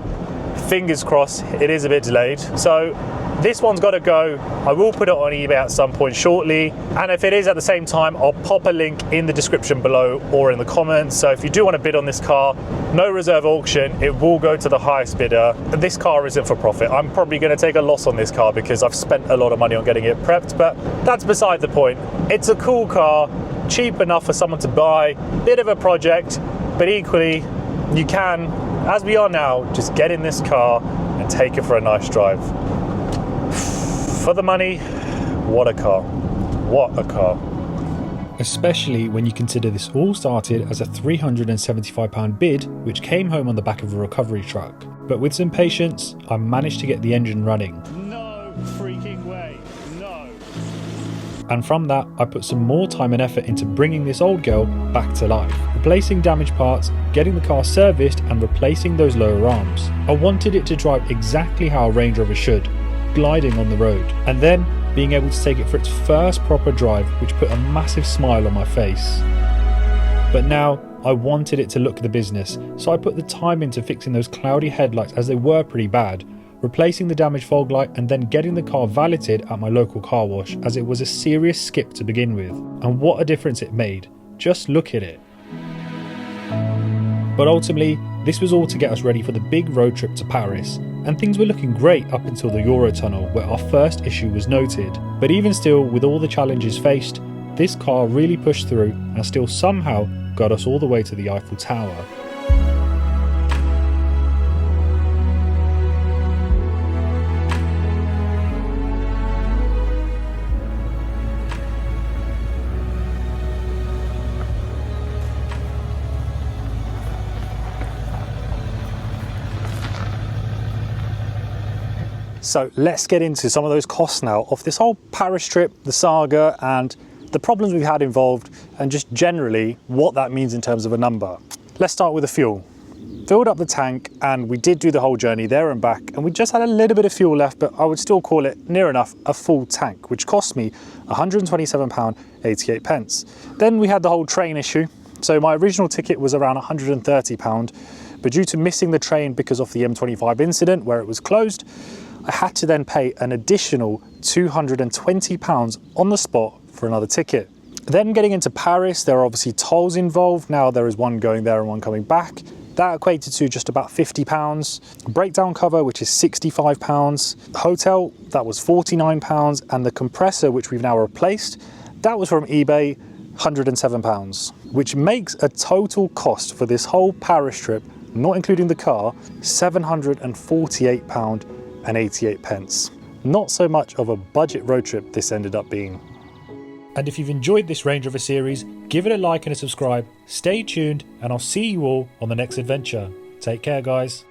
Fingers crossed, it is a bit delayed. So this one's got to go. I will put it on eBay at some point shortly. And if it is at the same time, I'll pop a link in the description below or in the comments. So if you do want to bid on this car, no reserve auction, it will go to the highest bidder. This car isn't for profit. I'm probably going to take a loss on this car because I've spent a lot of money on getting it prepped, but that's beside the point. It's a cool car, cheap enough for someone to buy, bit of a project, but equally you can, as we are now, just get in this car and take it for a nice drive. For the money, what a car. What a car. Especially when you consider this all started as a £375 bid, which came home on the back of a recovery truck. But with some patience, I managed to get the engine running. No freaking way, no. And from that, I put some more time and effort into bringing this old girl back to life, replacing damaged parts, getting the car serviced and replacing those lower arms. I wanted it to drive exactly how a Range Rover should, gliding on the road, and then being able to take it for its first proper drive, which put a massive smile on my face. But now, I wanted it to look the business, so I put the time into fixing those cloudy headlights as they were pretty bad, replacing the damaged fog light and then getting the car valeted at my local car wash, as it was a serious skip to begin with. And what a difference it made. Just look at it. But ultimately, this was all to get us ready for the big road trip to Paris, and things were looking great up until the Eurotunnel, where our first issue was noted. But even still, with all the challenges faced, this car really pushed through and still somehow got us all the way to the Eiffel Tower. So let's get into some of those costs now of this whole Paris trip, the saga, and the problems we've had involved, and just generally what that means in terms of a number. Let's start with the fuel. Filled up the tank and we did do the whole journey there and back, and we just had a little bit of fuel left, but I would still call it near enough a full tank, which cost me £127.88. Then we had the whole train issue. So my original ticket was around £130, but due to missing the train because of the M25 incident where it was closed, I had to then pay an additional £220 on the spot for another ticket. Then getting into Paris, there are obviously tolls involved. Now there is one going there and one coming back. That equated to just about £50. Breakdown cover, which is £65. Hotel, that was £49. And the compressor, which we've now replaced, that was from eBay, £107, which makes a total cost for this whole Paris trip, not including the car, £748.88. Not so much of a budget road trip this ended up being. And if you've enjoyed this Range Rover series, give it a like and a subscribe, stay tuned, and I'll see you all on the next adventure. Take care, guys.